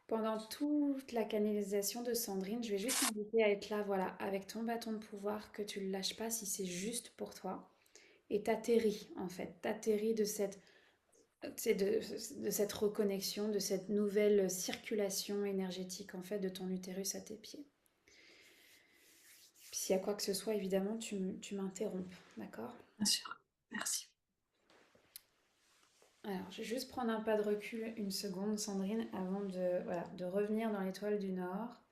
Pendant toute la canalisation de Sandrine, je vais juste t'inviter à être là, voilà, avec ton bâton de pouvoir, que tu ne le lâches pas si c'est juste pour toi. Et t'atterris, en fait, t'atterris de cette reconnexion, de cette nouvelle circulation énergétique, en fait, de ton utérus à tes pieds. Puis s'il y a quoi que ce soit, évidemment, tu m'interromps, d'accord? Bien sûr. Merci. Alors, je vais juste prendre un pas de recul une seconde, Sandrine, avant voilà, de revenir dans l'étoile du Nord.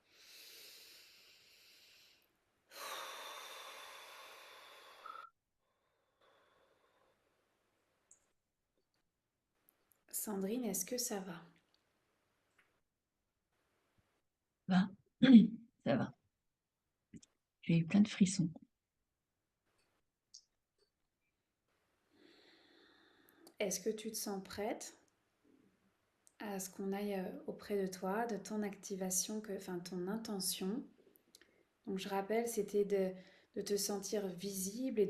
Sandrine, est-ce que ça va? Va. Ça va. J'ai eu plein de frissons. Est-ce que tu te sens prête à ce qu'on aille auprès de toi, de ton activation, enfin ton intention? Donc je rappelle, c'était de te sentir visible et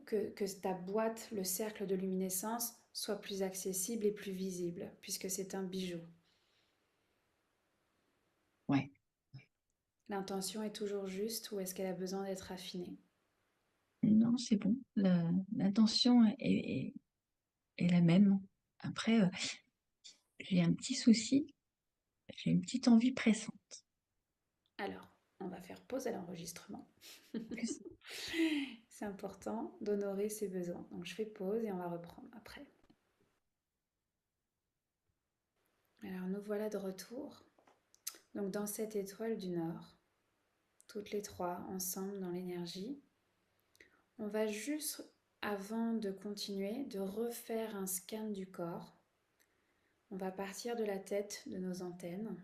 que ta boîte, le cercle de luminescence, soit plus accessible et plus visible, puisque c'est un bijou. Ouais. L'intention est toujours juste ou est-ce qu'elle a besoin d'être affinée? Non, c'est bon. L'intention est la même. Après, j'ai un petit souci. J'ai une petite envie pressante. Alors, on va faire pause à l'enregistrement. Plus. C'est important d'honorer ses besoins. Donc je fais pause et on va reprendre après. Alors nous voilà de retour. Donc dans cette étoile du Nord, toutes les trois ensemble dans l'énergie, on va juste, avant de continuer, de refaire un scan du corps. On va partir de la tête, de nos antennes,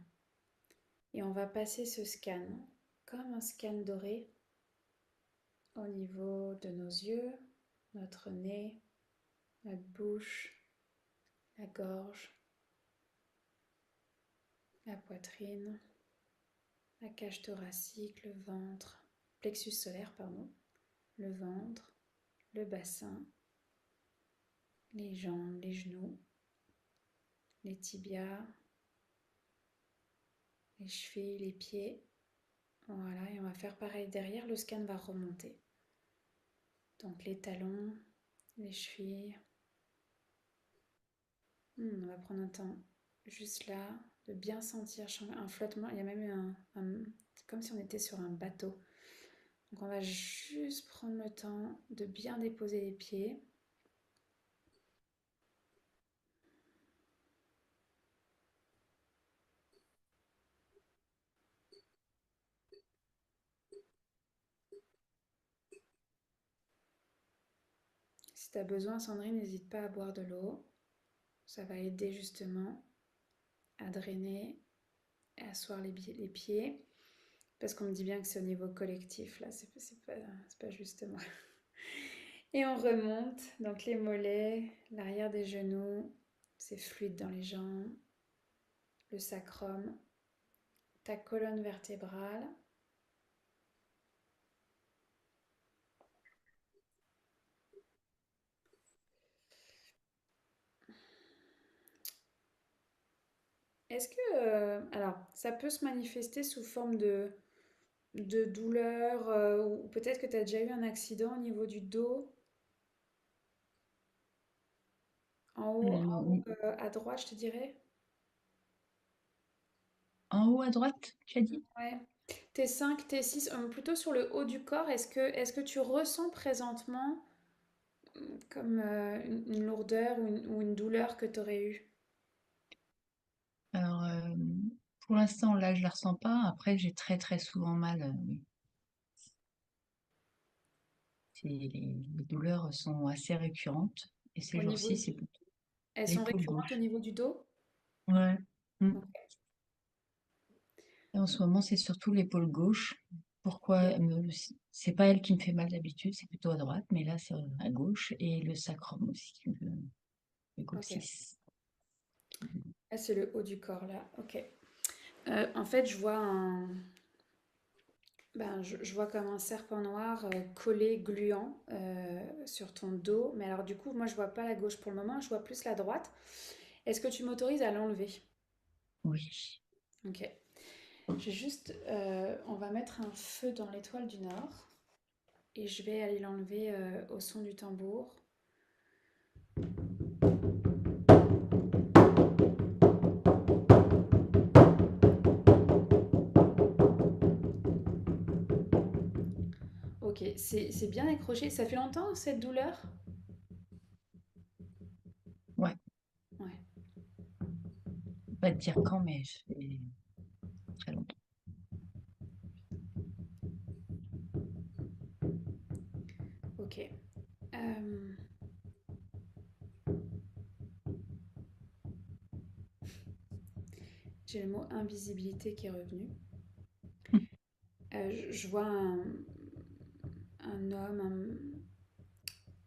et on va passer ce scan comme un scan doré au niveau de nos yeux, notre nez, notre bouche, la gorge, la poitrine, la cage thoracique, le ventre, plexus solaire, pardon, le ventre, le bassin, les jambes, les genoux, les tibias, les chevilles, les pieds. Voilà, et on va faire pareil derrière, le scan va remonter. Donc les talons, les chevilles. On va prendre un temps juste là, de bien sentir un flottement. Il y a même eu c'est comme si on était sur un bateau. Donc on va juste prendre le temps de bien déposer les pieds. Si tu as besoin, Sandrine, n'hésite pas à boire de l'eau. Ça va aider justement à drainer et à asseoir les pieds. Parce qu'on me dit bien que c'est au niveau collectif, là, c'est pas juste moi. Et on remonte, donc les mollets, l'arrière des genoux, c'est fluide dans les jambes, le sacrum, ta colonne vertébrale. Est-ce que, alors, ça peut se manifester sous forme de douleur, ou peut-être que tu as déjà eu un accident au niveau du dos, en haut, à droite, je te dirais. En haut à droite, tu as dit? Ouais. T5, T6, plutôt sur le haut du corps, est-ce que tu ressens présentement comme une lourdeur ou une douleur que tu aurais eue? Alors, pour l'instant, là, je la ressens pas. Après, j'ai très très souvent mal. Oui. Les douleurs sont assez récurrentes. Et ces Au niveau jours-ci, c'est du... plutôt Elles sont l'épaule récurrentes au gauche. niveau du dos? Ouais. Mm. Ok. Et en ce moment, c'est surtout l'épaule gauche. Pourquoi Ok. c'est pas elle qui me fait mal d'habitude, c'est plutôt à droite, mais là, c'est à gauche. Et le sacrum aussi, le Ok. coccyx. Ah, c'est le haut du corps là. Ok. En fait, je vois comme un serpent noir collé, gluant sur ton dos. Mais alors, du coup, moi, je vois pas la gauche pour le moment, je vois plus la droite. Est-ce que tu m'autorises à l'enlever? Oui. Ok. On va mettre un feu dans l'étoile du Nord et je vais aller l'enlever au son du tambour. Ok, c'est bien accroché. Ça fait longtemps cette douleur? Ouais. Ouais, Pas te dire quand, mais c'est très longtemps. ok. Euh, j'ai le mot invisibilité qui est revenu. Je vois un homme.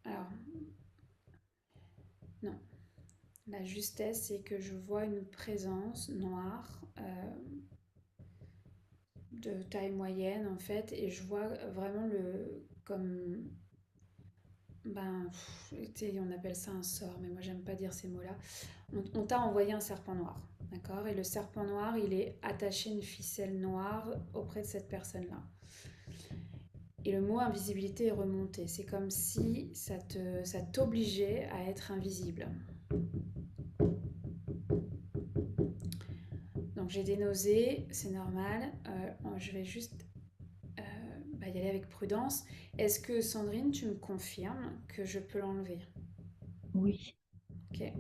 Alors, non. La justesse, c'est que je vois une présence noire de taille moyenne en fait, et je vois vraiment comme on appelle ça un sort, mais moi j'aime pas dire ces mots-là. On t'a envoyé un serpent noir, d'accord? Et le serpent noir, il est attaché une ficelle noire auprès de cette personne-là. Et le mot invisibilité est remonté. C'est comme si ça t'obligeait à être invisible. Donc j'ai des nausées, c'est normal. Je vais juste va y aller avec prudence. Est-ce que Sandrine, tu me confirmes que je peux l'enlever? Oui. Ok.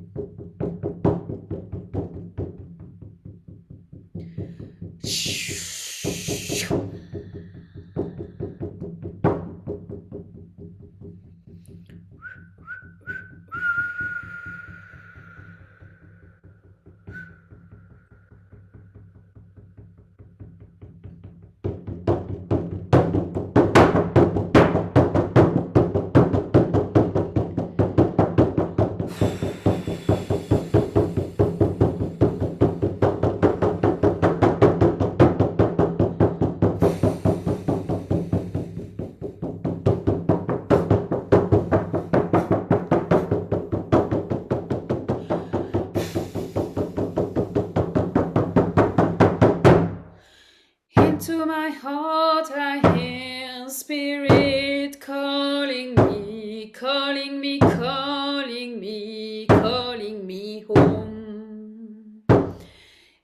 Into my heart I hear spirit calling me, calling me, calling me, calling me home.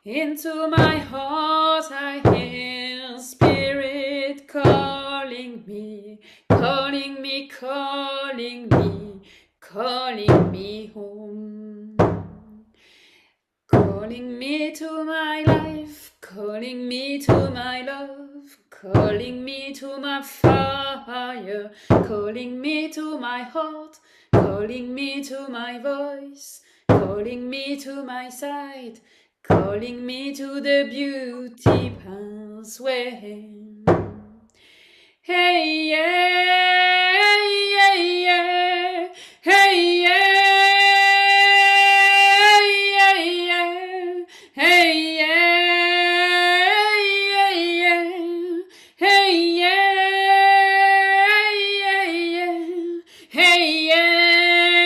Into my heart I hear spirit calling me, calling me, calling me, calling me home. Calling me to my life, calling me to my love, calling me to my fire, calling me to my heart, calling me to my voice, calling me to my side, calling me to the beauty pathway. Hey yeah, hey yeah, hey yeah. Hey yeah, hey yeah, hey yeah, hey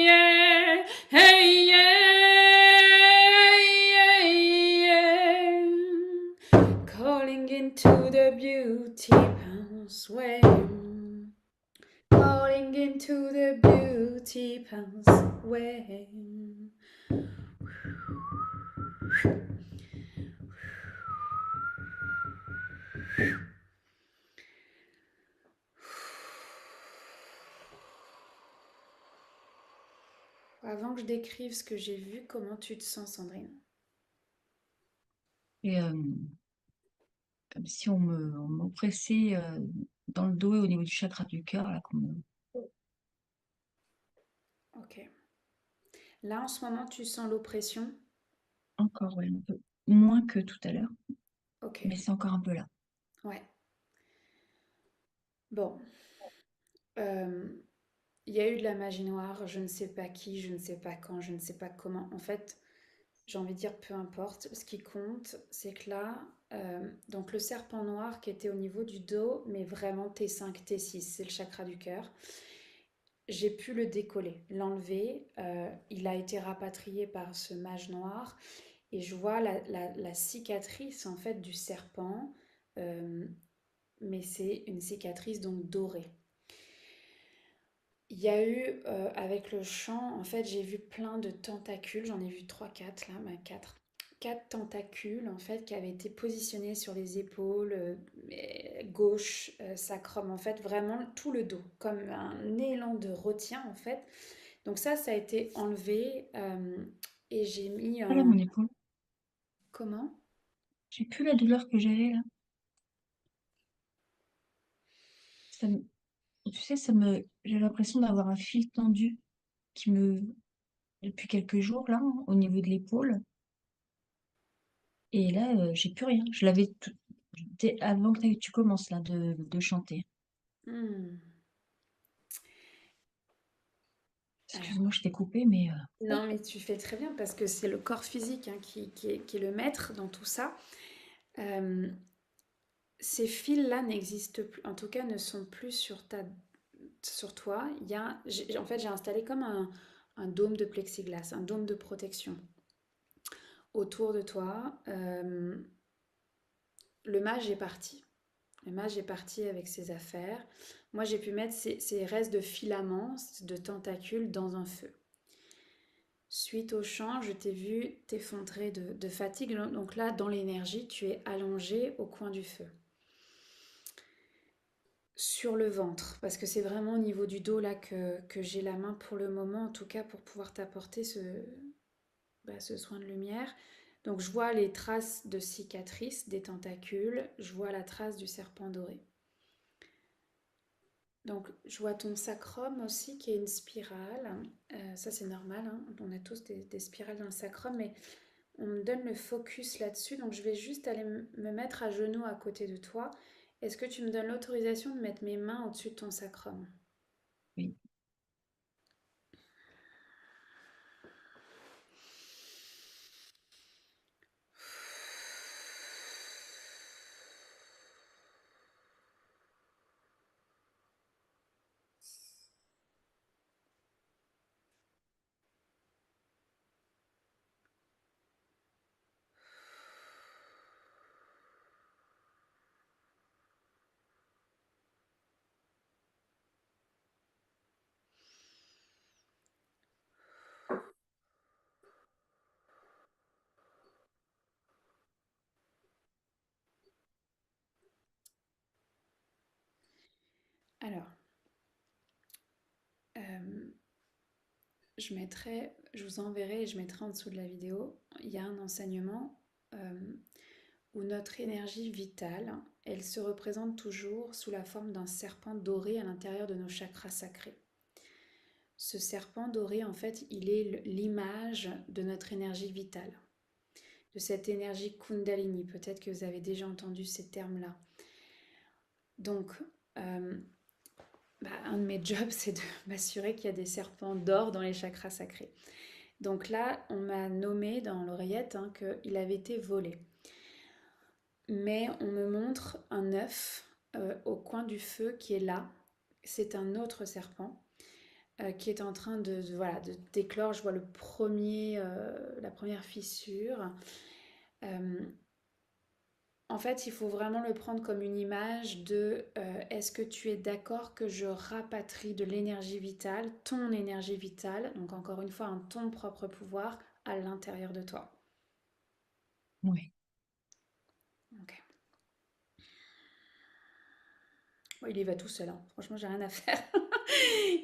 yeah, hey yeah, hey yeah. Calling into the beauty pathway. Calling into the beauty pathway. Avant que je décrive ce que j'ai vu, comment tu te sens, Sandrine? Et comme si on m'oppressait dans le dos et au niveau du chakra du cœur, là, Ok. Là, en ce moment, tu sens l'oppression? encore, ouais, un peu moins que tout à l'heure, Ok. mais c'est encore un peu là. Ouais. Bon. Euh, Il y a eu de la magie noire, je ne sais pas qui, je ne sais pas quand, je ne sais pas comment. En fait, j'ai envie de dire peu importe. Ce qui compte, c'est que là, donc le serpent noir qui était au niveau du dos, mais vraiment T5, T6, c'est le chakra du cœur. J'ai pu le décoller, l'enlever. Il a été rapatrié par ce mage noir et je vois la cicatrice en fait du serpent, euh, mais c'est une cicatrice donc dorée. Il y a eu, avec le chant, en fait, j'ai vu plein de tentacules, j'en ai vu trois quatre là, bah, 4. 4 tentacules, en fait, qui avaient été positionnés sur les épaules, gauche, sacrum, en fait, vraiment tout le dos, comme un élan de retien, en fait. Donc ça a été enlevé, et j'ai mis Ah là, un... mon épaule, Comment? j'ai plus la douleur que j'avais là. Ça me- Tu sais, j'ai l'impression d'avoir un fil tendu qui me, depuis quelques jours là, hein, au niveau de l'épaule. Et là, j'ai plus rien. Je l'avais avant que tu commences là de chanter. Hmm. Alors, Excuse-moi, je t'ai coupé, mais non, mais tu fais très bien parce que c'est le corps physique hein, qui est le maître dans tout ça. Euh, Ces fils-là n'existent plus, en tout cas ne sont plus sur toi. En fait, j'ai installé comme un dôme de plexiglas, un dôme de protection autour de toi. Le mage est parti. Le mage est parti avec ses affaires. Moi, j'ai pu mettre ces restes de filaments, de tentacules dans un feu. Suite au chant, je t'ai vu t'effondrer de fatigue. Donc là, dans l'énergie, tu es allongé au coin du feu. Sur le ventre, parce que c'est vraiment au niveau du dos là que j'ai la main pour le moment, en tout cas pour pouvoir t'apporter ce soin de lumière. Donc je vois les traces de cicatrices, des tentacules, je vois la trace du serpent doré. Donc je vois ton sacrum aussi qui est une spirale. Ça c'est normal, hein. On a tous des spirales dans le sacrum, mais on me donne le focus là-dessus. Donc je vais juste aller me mettre à genoux à côté de toi. Est-ce que tu me donnes l'autorisation de mettre mes mains au-dessus de ton sacrum? Oui. Alors, euh, je vous enverrai et je mettrai en dessous de la vidéo, il y a un enseignement où notre énergie vitale, elle se représente toujours sous la forme d'un serpent doré à l'intérieur de nos chakras sacrés. Ce serpent doré, en fait, il est l'image de notre énergie vitale, de cette énergie Kundalini. Peut-être que vous avez déjà entendu ces termes-là. Donc, un de mes jobs, c'est de m'assurer qu'il y a des serpents d'or dans les chakras sacrés. Donc là, on m'a nommé dans l'oreillette qu'il avait été volé. Mais on me montre un œuf au coin du feu qui est là. C'est un autre serpent qui est en train de d'éclore. Je vois la première fissure. Euh, En fait, il faut vraiment le prendre comme une image de est-ce que tu es d'accord que je rapatrie de l'énergie vitale, ton énergie vitale, donc encore une fois, ton propre pouvoir à l'intérieur de toi. Oui. Ok. Bon, il y va tout seul, hein. Franchement, j'ai rien à faire.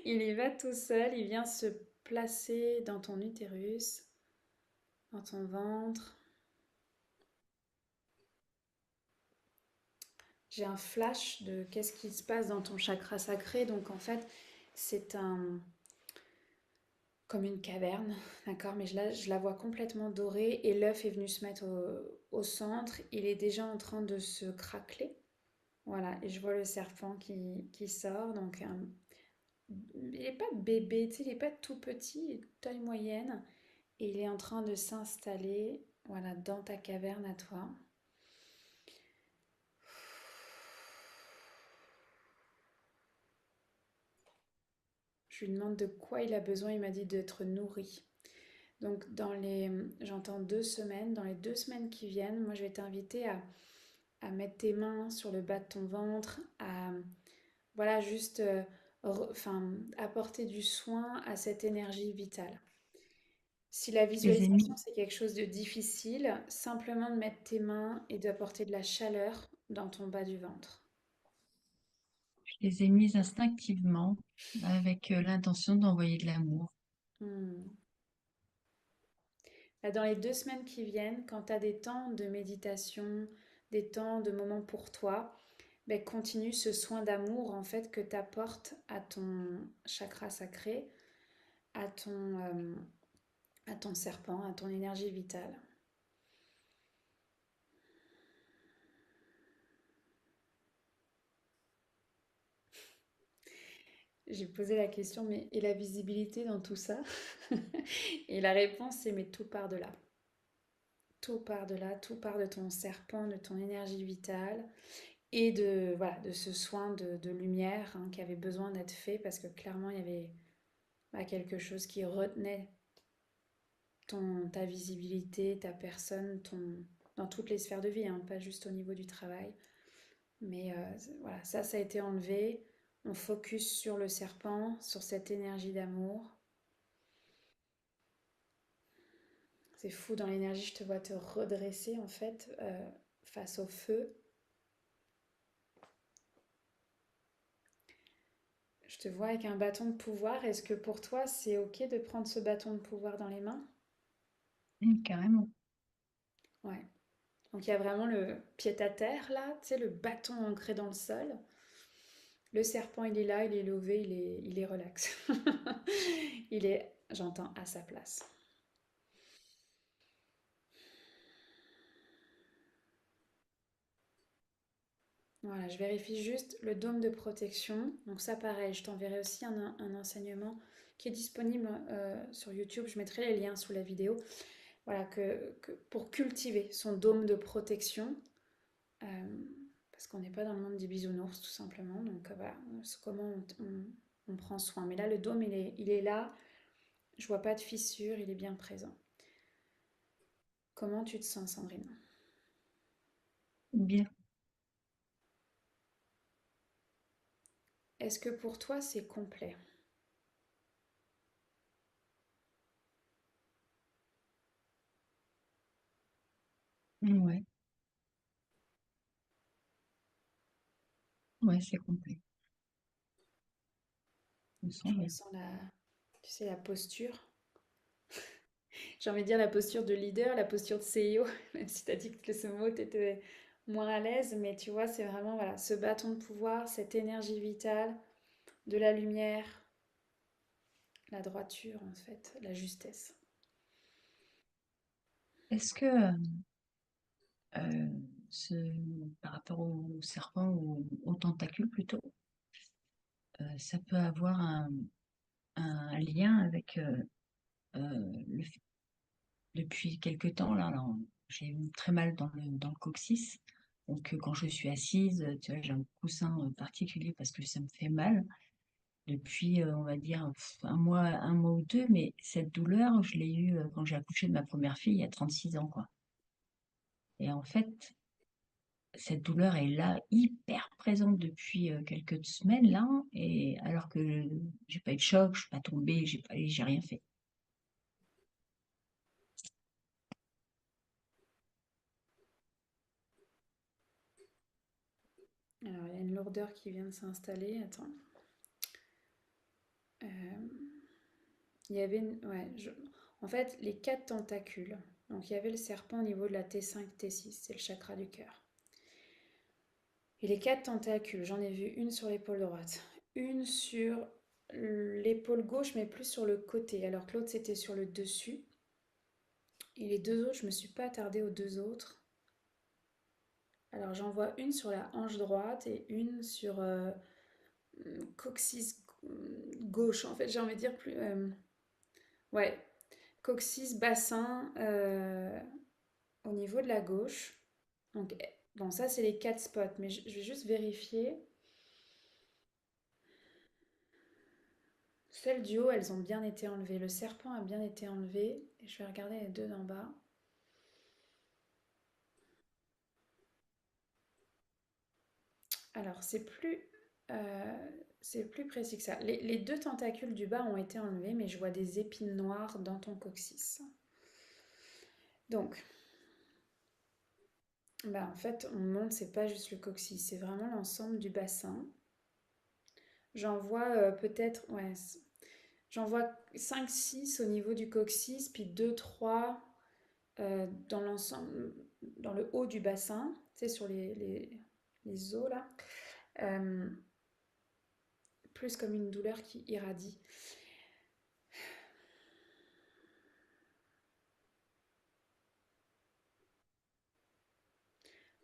Il y va tout seul, il vient se placer dans ton utérus, dans ton ventre. J'ai un flash de qu'est-ce qui se passe dans ton chakra sacré. Donc en fait, c'est comme une caverne, d'accord, mais je la vois complètement dorée et l'œuf est venu se mettre au centre. Il est déjà en train de se craqueler. Voilà, et je vois le serpent qui sort. Donc il n'est pas bébé, tu sais, il n'est pas tout petit, taille moyenne. Et il est en train de s'installer, voilà, dans ta caverne à toi. Je lui demande de quoi il a besoin. Il m'a dit d'être nourri. Donc j'entends 2 semaines. Dans les 2 semaines qui viennent, moi je vais t'inviter à mettre tes mains sur le bas de ton ventre, à voilà juste apporter du soin à cette énergie vitale. Si la Je les ai mis, visualisation c'est quelque chose de difficile, simplement de mettre tes mains et d'apporter de la chaleur dans ton bas du ventre. je les ai mises instinctivement avec l'intention d'envoyer de l'amour. Hmm. Là, dans les 2 semaines qui viennent, quand tu as des temps de méditation, des temps de moments pour toi, ben, continue ce soin d'amour en fait que tu apportes à ton chakra sacré, à à ton serpent, à ton énergie vitale. J'ai posé la question, mais et la visibilité dans tout ça? Et la réponse, c'est mais tout part de là. Tout part de là, tout part de ton serpent, de ton énergie vitale et de ce soin de lumière qui avait besoin d'être fait parce que clairement, il y avait quelque chose qui retenait ta visibilité, ta personne, dans toutes les sphères de vie, pas juste au niveau du travail. Mais voilà, ça a été enlevé. On focus sur le serpent, sur cette énergie d'amour. C'est fou, dans l'énergie, je te vois te redresser en fait face au feu. Je te vois avec un bâton de pouvoir. Est-ce que pour toi, c'est OK de prendre ce bâton de pouvoir dans les mains? Carrément. Ouais. Donc il y a vraiment le pied-à-terre là, tu sais, le bâton ancré dans le sol. Le serpent, il est là, il est levé, il est relax. Il est, j'entends, à sa place. Voilà, je vérifie juste le dôme de protection. Donc ça, pareil, je t'enverrai aussi un enseignement qui est disponible sur YouTube. Je mettrai les liens sous la vidéo. Voilà, pour cultiver son dôme de protection, euh, parce qu'on n'est pas dans le monde des bisounours, tout simplement. Donc voilà, c'est comment on prend soin. Mais là, le dôme, il est là. Je vois pas de fissure, il est bien présent. Comment tu te sens, Sandrine? Bien. Est-ce que pour toi, c'est complet? Ouais, ouais, c'est complet. Je me sens Tu bien. ressens tu sais, la posture? J'ai envie de dire la posture de leader, la posture de CEO, même si tu as dit que ce mot, tu étais moins à l'aise, mais tu vois, c'est vraiment voilà, ce bâton de pouvoir, cette énergie vitale, de la lumière, la droiture en fait, la justesse. Est-ce que euh, ce, par rapport au serpent ou aux tentacules plutôt, ça peut avoir un lien avec le fait- depuis quelque temps là, alors, j'ai eu très mal dans le coccyx. Donc quand je suis assise, tu vois, j'ai un coussin particulier parce que ça me fait mal depuis, on va dire, un mois ou deux, mais cette douleur, je l'ai eue quand j'ai accouché de ma première fille il y a 36 ans, quoi. Et en fait, cette douleur est là, hyper présente depuis quelques semaines, là, et alors que j'ai pas eu de choc, je suis pas tombée, j'ai rien fait. Alors, il y a une lourdeur qui vient de s'installer, attends. Euh, il y avait ouais, en fait, les quatre tentacules. Donc, il y avait le serpent au niveau de la T5, T6, c'est le chakra du cœur. Et les quatre tentacules, j'en ai vu une sur l'épaule droite, une sur l'épaule gauche, mais plus sur le côté, alors que l'autre c'était sur le dessus. Et les deux autres, je me suis pas attardée aux deux autres. Alors j'en vois une sur la hanche droite et une sur coccyx gauche. En fait, j'ai envie de dire plus. Ouais, coccyx, bassin au niveau de la gauche. Donc, bon, ça c'est les quatre spots, mais je vais juste vérifier. Celles du haut, elles ont bien été enlevées. Le serpent a bien été enlevé. Et je vais regarder les deux d'en bas. Alors, c'est plus précis que ça. Les deux tentacules du bas ont été enlevés, mais je vois des épines noires dans ton coccyx. Donc, bah, en fait, on monte, c'est pas juste le coccyx, c'est vraiment l'ensemble du bassin. J'en vois peut-être, ouais, j'en vois 5, 6 au niveau du coccyx, puis 2, 3 dans l'ensemble, dans le haut du bassin, tu sais, sur les os là, euh, plus comme une douleur qui irradie.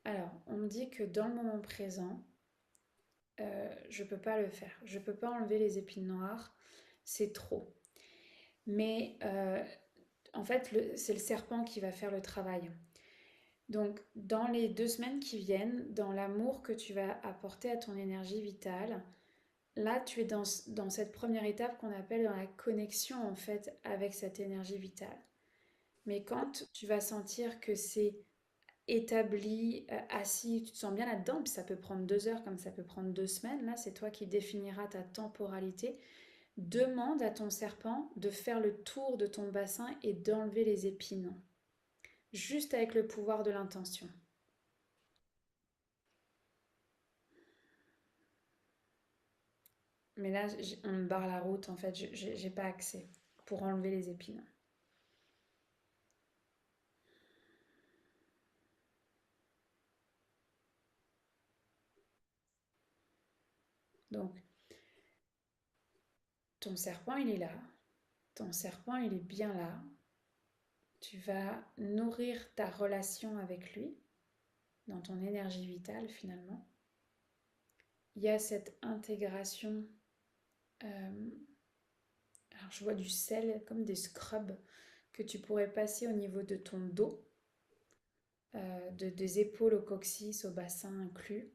Alors, on me dit que dans le moment présent, je peux pas le faire. Je peux pas enlever les épines noires, c'est trop. Mais en fait, c'est le serpent qui va faire le travail. Donc, dans les 2 semaines qui viennent, dans l'amour que tu vas apporter à ton énergie vitale, là, tu es dans cette première étape qu'on appelle dans la connexion en fait avec cette énergie vitale. Mais quand tu vas sentir que c'est établi, assis, tu te sens bien là-dedans, puis ça peut prendre 2 heures comme ça peut prendre 2 semaines, là, c'est toi qui définiras ta temporalité. demande à ton serpent de faire le tour de ton bassin et d'enlever les épines, juste avec le pouvoir de l'intention. Mais là, on me barre la route, en fait, j'ai pas accès pour enlever les épines. Donc, ton serpent, il est là. Ton serpent, il est bien là. Tu vas nourrir ta relation avec lui dans ton énergie vitale finalement. Il y a cette intégration. Alors je vois du sel comme des scrubs que tu pourrais passer au niveau de ton dos, des épaules au coccyx, au bassin inclus.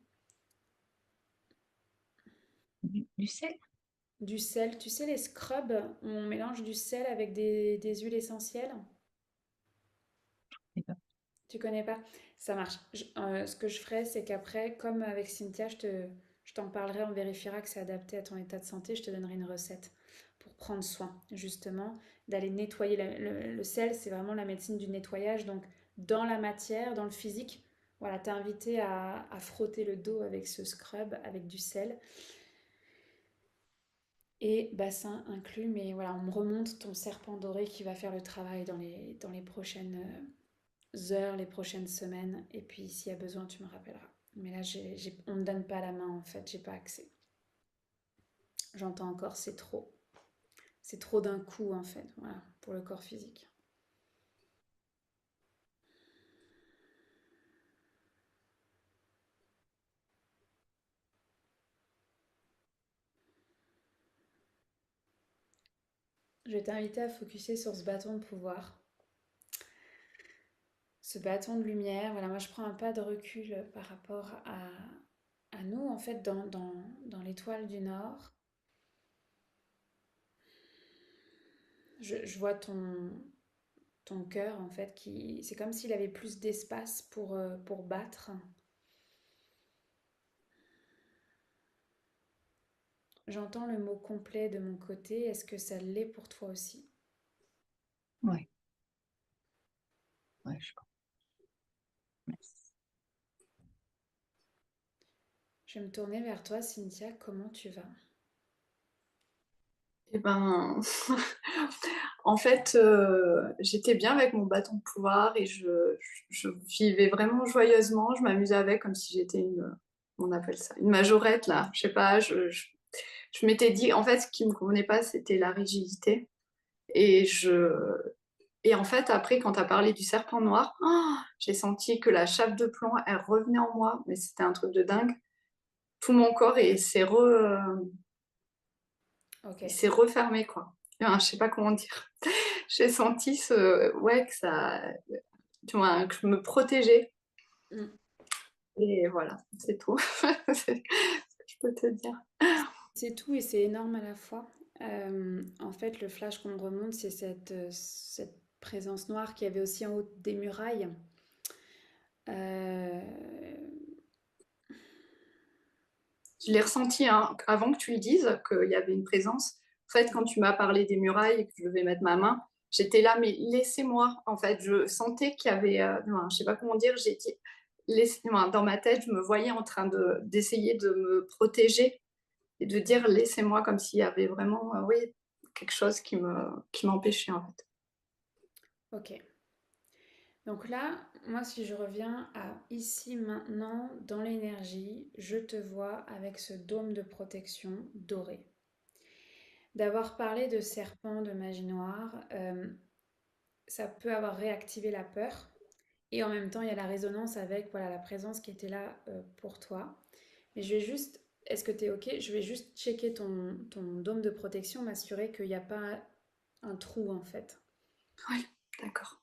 Du sel? Du sel, tu sais les scrubs, on mélange du sel avec des huiles essentielles. Je sais pas. Tu connais pas? Ça marche. Ce que je ferai, c'est qu'après, comme avec Cynthia, je t'en parlerai, on vérifiera que c'est adapté à ton état de santé. Je te donnerai une recette pour prendre soin, justement, d'aller nettoyer. Le sel, c'est vraiment la médecine du nettoyage. Donc, dans la matière, dans le physique, voilà, t'es invité à frotter le dos avec ce scrub, avec du sel. Et bassin inclus, mais voilà, on me remonte ton serpent doré qui va faire le travail dans les prochaines heures, les prochaines semaines. Et puis, s'il y a besoin, tu me rappelleras. Mais là, on ne me donne pas la main, en fait, j'ai pas accès. J'entends encore, c'est trop. C'est trop d'un coup, en fait, voilà, pour le corps physique. Je vais t'inviter à focuser sur ce bâton de pouvoir, ce bâton de lumière. Voilà, moi, je prends un pas de recul par rapport à nous, en fait, dans l'étoile du Nord. Je vois ton cœur, en fait, c'est comme s'il avait plus d'espace pour battre. J'entends le mot complet de mon côté. Est-ce que ça l'est pour toi aussi? Ouais, ouais, je crois. Merci. Je vais me tourner vers toi, Cynthia. Comment tu vas? Eh ben, en fait, j'étais bien avec mon bâton de pouvoir et je vivais vraiment joyeusement. Je m'amusais avec comme si j'étais on appelle ça, une majorette là. Je sais pas, je m'étais dit, en fait, ce qui me convenait pas, c'était la rigidité. Et et en fait, après, quand tu as parlé du serpent noir, j'ai senti que la chape de plomb, elle revenait en moi, mais c'était un truc de dingue. Tout mon corps et Ok. il s'est refermé, quoi. Enfin, je sais pas comment dire. J'ai senti ouais, que ça, tu vois, que je me protégeais. Mm. Et voilà, c'est tout. C'est ce que je peux te dire. C'est tout et c'est énorme à la fois. En fait, le flash qu'on me remonte, c'est cette présence noire qu'il y avait aussi en haut des murailles. Euh, Je l'ai ressenti hein, avant que tu le dises, qu'il y avait une présence. En fait, quand tu m'as parlé des murailles et que je devais mettre ma main, j'étais là, mais laissez-moi. En fait, je sentais qu'il y avait, je sais pas comment dire, j'ai dit, laissez-moi. Dans ma tête, je me voyais en train d'essayer de me protéger et de dire, laissez-moi, comme s'il y avait vraiment, oui, quelque chose qui m'empêchait, en fait. ok. Donc là, moi, si je reviens à ici, maintenant, dans l'énergie, je te vois avec ce dôme de protection doré. D'avoir parlé de serpent, de magie noire, ça peut avoir réactivé la peur. Et en même temps, il y a la résonance avec voilà, la présence qui était là pour toi. Mais je vais juste, est-ce que tu es OK? Je vais juste checker ton dôme de protection, m'assurer qu'il n'y a pas un trou en fait. Oui, d'accord.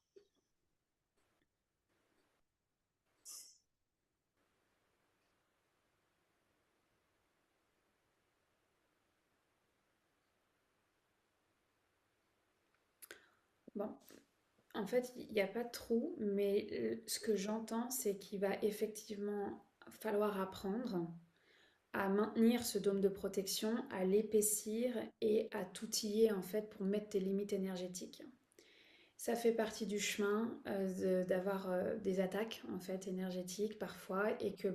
Bon, en fait, il n'y a pas de trou, mais ce que j'entends, c'est qu'il va effectivement falloir apprendre à maintenir ce dôme de protection, à l'épaissir et à t'outiller en fait pour mettre tes limites énergétiques. Ça fait partie du chemin d'avoir des attaques en fait énergétiques parfois et que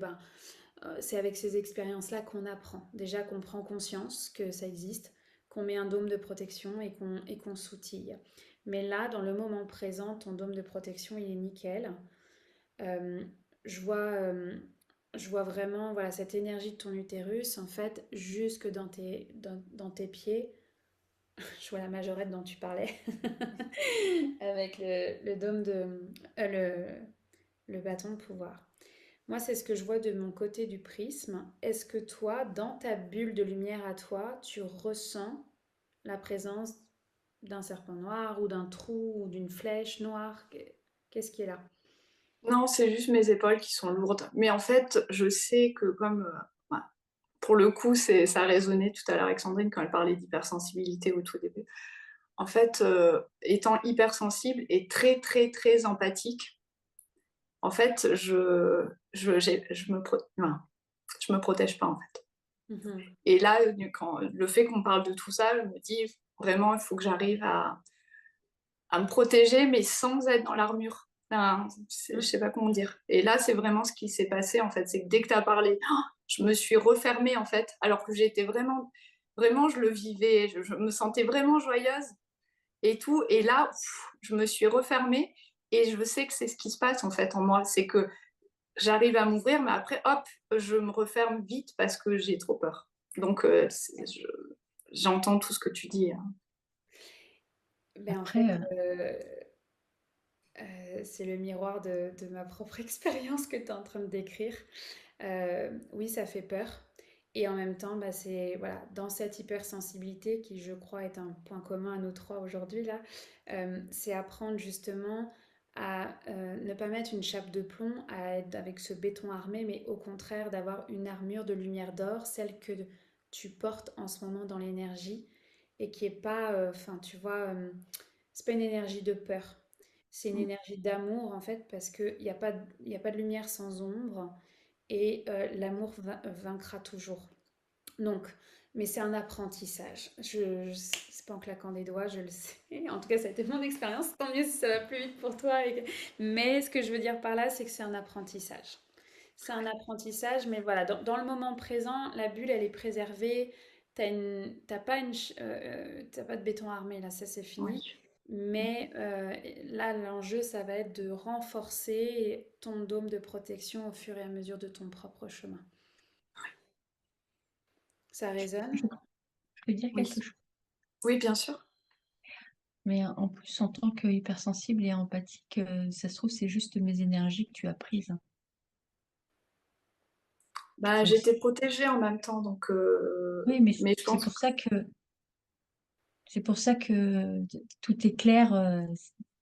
c'est avec ces expériences-là qu'on apprend. Déjà qu'on prend conscience que ça existe, qu'on met un dôme de protection et qu'on s'outille. Mais là, dans le moment présent, ton dôme de protection, il est nickel. Euh, je vois, je vois vraiment voilà, cette énergie de ton utérus, en fait, jusque dans tes pieds. Je vois la majorette dont tu parlais, avec le dôme le bâton de pouvoir. Moi, c'est ce que je vois de mon côté du prisme. Est-ce que toi, dans ta bulle de lumière à toi, tu ressens la présence d'un serpent noir ou d'un trou ou d'une flèche noire? Qu'est-ce qui est là? Non, c'est juste mes épaules qui sont lourdes. Mais en fait, je sais que comme, ouais, pour le coup, ça a résonné tout à l'heure avec Sandrine quand elle parlait d'hypersensibilité au tout début. En fait, étant hypersensible et très, très, très empathique, en fait, enfin, je me protège pas, en fait. Mhm. Et là, quand, le fait qu'on parle de tout ça, je me dis vraiment, il faut que j'arrive à me protéger, mais sans être dans l'armure. Enfin, je sais pas comment dire. Et là, c'est vraiment ce qui s'est passé, en fait. C'est que dès que tu as parlé, je me suis refermée, en fait, alors que j'étais vraiment, vraiment, je le vivais, je me sentais vraiment joyeuse et tout. Et là, je me suis refermée et je sais que c'est ce qui se passe, en fait, en moi. C'est que j'arrive à m'ouvrir, mais après, hop, je me referme vite parce que j'ai trop peur. Donc, j'entends tout ce que tu dis, hein. Ben, en Après, fait, c'est le miroir de ma propre expérience que tu es en train de décrire. Oui, ça fait peur. Et en même temps, c'est voilà, dans cette hypersensibilité qui, je crois, est un point commun à nous trois aujourd'hui là, c'est apprendre justement à ne pas mettre une chape de plomb, à être avec ce béton armé, mais au contraire d'avoir une armure de lumière d'or, celle que tu portes en ce moment dans l'énergie et qui est pas, enfin, tu vois, c'est pas une énergie de peur, c'est une énergie d'amour en fait, parce qu'il n'y a pas, il y a pas de lumière sans ombre et l'amour vaincra toujours. Donc, mais c'est un apprentissage. C'est pas en claquant des doigts, je le sais. En tout cas, ça a été mon expérience. Tant mieux si ça va plus vite pour toi. Mais ce que je veux dire par là, c'est que c'est un apprentissage. C'est un apprentissage, mais voilà, dans le moment présent, la bulle, elle est préservée. T'as pas de béton armé, là, ça c'est fini. Oui. Mais là, l'enjeu, ça va être de renforcer ton dôme de protection au fur et à mesure de ton propre chemin. Ça résonne? je peux dire Oui. quelque chose. Oui, bien sûr. Mais en plus, en tant que hypersensible et empathique, ça se trouve, c'est juste mes énergies que tu as prises. Bah, Donc, j'étais protégée en même temps, donc oui, mais mais je c'est pense pour ça que tout est clair.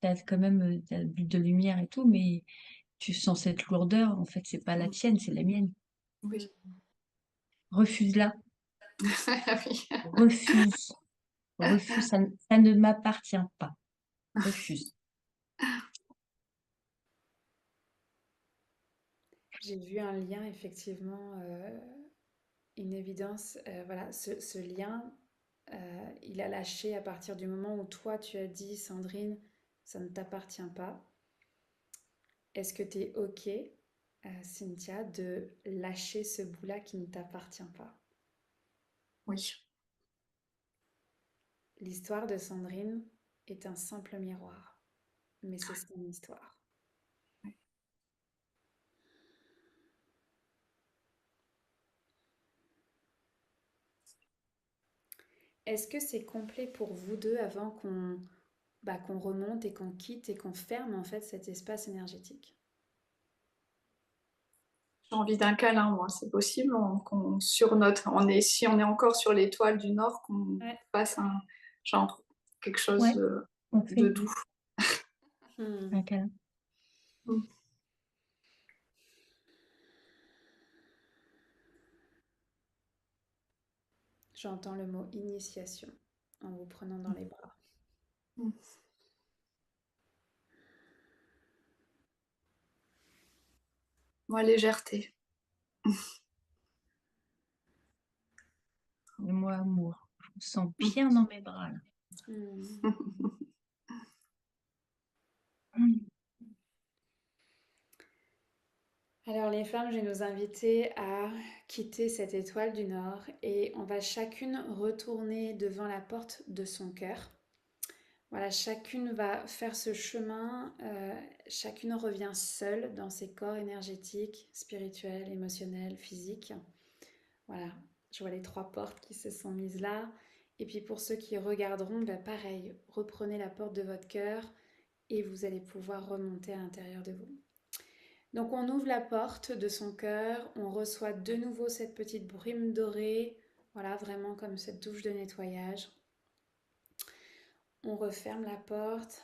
Tu as quand même t'as de lumière et tout, mais tu sens cette lourdeur. En fait, c'est pas la tienne, c'est la mienne. oui. Refuse-la. Oui. Refuse. Refuse. Ça ne m'appartient pas. Refuse. J'ai vu un lien, effectivement, une évidence. Voilà, ce lien, il a lâché à partir du moment où toi, tu as dit, Sandrine, ça ne t'appartient pas. Est-ce que tu es OK, Cynthia, de lâcher ce bout-là qui ne t'appartient pas? Oui. L'histoire de Sandrine est un simple miroir, mais c'est son histoire. Est-ce que c'est complet pour vous deux avant qu'on remonte et qu'on quitte et qu'on ferme en fait cet espace énergétique? J'ai envie d'un câlin, moi. C'est possible qu'on surnote. Si on est encore sur l'étoile du Nord, qu'on Ouais. fasse un genre quelque chose Ouais, on de fait doux. Hmm. un câlin. Mm. J'entends le mot initiation en vous prenant dans les bras. Mm. Moi, légèreté. Le mot amour. Je me sens bien dans mes bras là. Hmm. Mm. Alors les femmes, je vais nous inviter à quitter cette étoile du Nord et on va chacune retourner devant la porte de son cœur. Voilà, chacune va faire ce chemin, chacune revient seule dans ses corps énergétiques, spirituels, émotionnels, physiques. Voilà, je vois les 3 portes qui se sont mises là. Et puis pour ceux qui regarderont, bah pareil, reprenez la porte de votre cœur et vous allez pouvoir remonter à l'intérieur de vous. Donc on ouvre la porte de son cœur, on reçoit de nouveau cette petite brume dorée, voilà, vraiment comme cette douche de nettoyage. On referme la porte,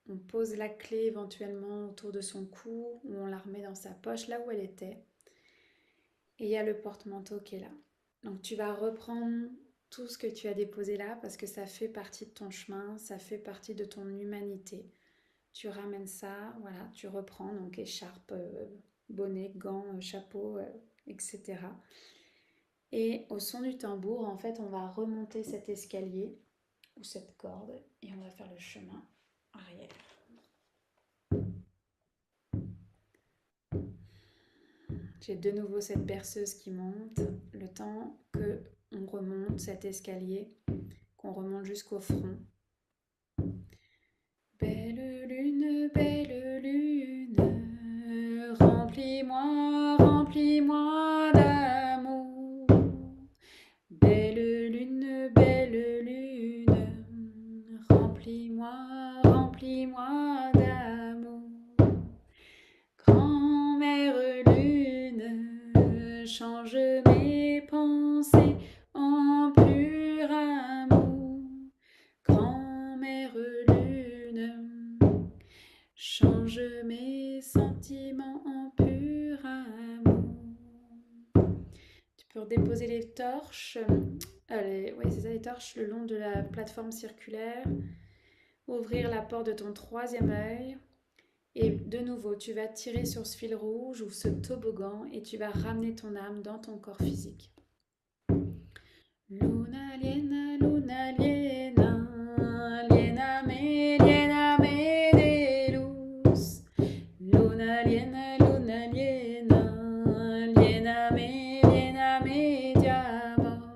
on pose la clé éventuellement autour de son cou ou on la remet dans sa poche là où elle était. Et il y a le porte-manteau qui est là. Donc tu vas reprendre tout ce que tu as déposé là parce que ça fait partie de ton chemin, ça fait partie de ton humanité. Tu ramènes ça, voilà, tu reprends donc écharpe, bonnet, gants, chapeau, etc. Et au son du tambour, en fait, on va remonter cet escalier ou cette corde et on va faire le chemin arrière. J'ai de nouveau cette berceuse qui monte, le temps que on remonte cet escalier, qu'on remonte jusqu'au front. Belle lune, remplis-moi, remplis-moi d'amour. Belle lune, remplis-moi, remplis-moi d'amour. Grand-mère lune, change mes pensées en pur amour. Grand-mère lune, change mes sentiments en pur amour. Tu peux redéposer les torches, les torches le long de la plateforme circulaire. Ouvrir la porte de ton 3e œil. Et de nouveau, tu vas tirer sur ce fil rouge ou ce toboggan et tu vas ramener ton âme dans ton corps physique. Luna liena, liena me de luz. Luna liena me de amor.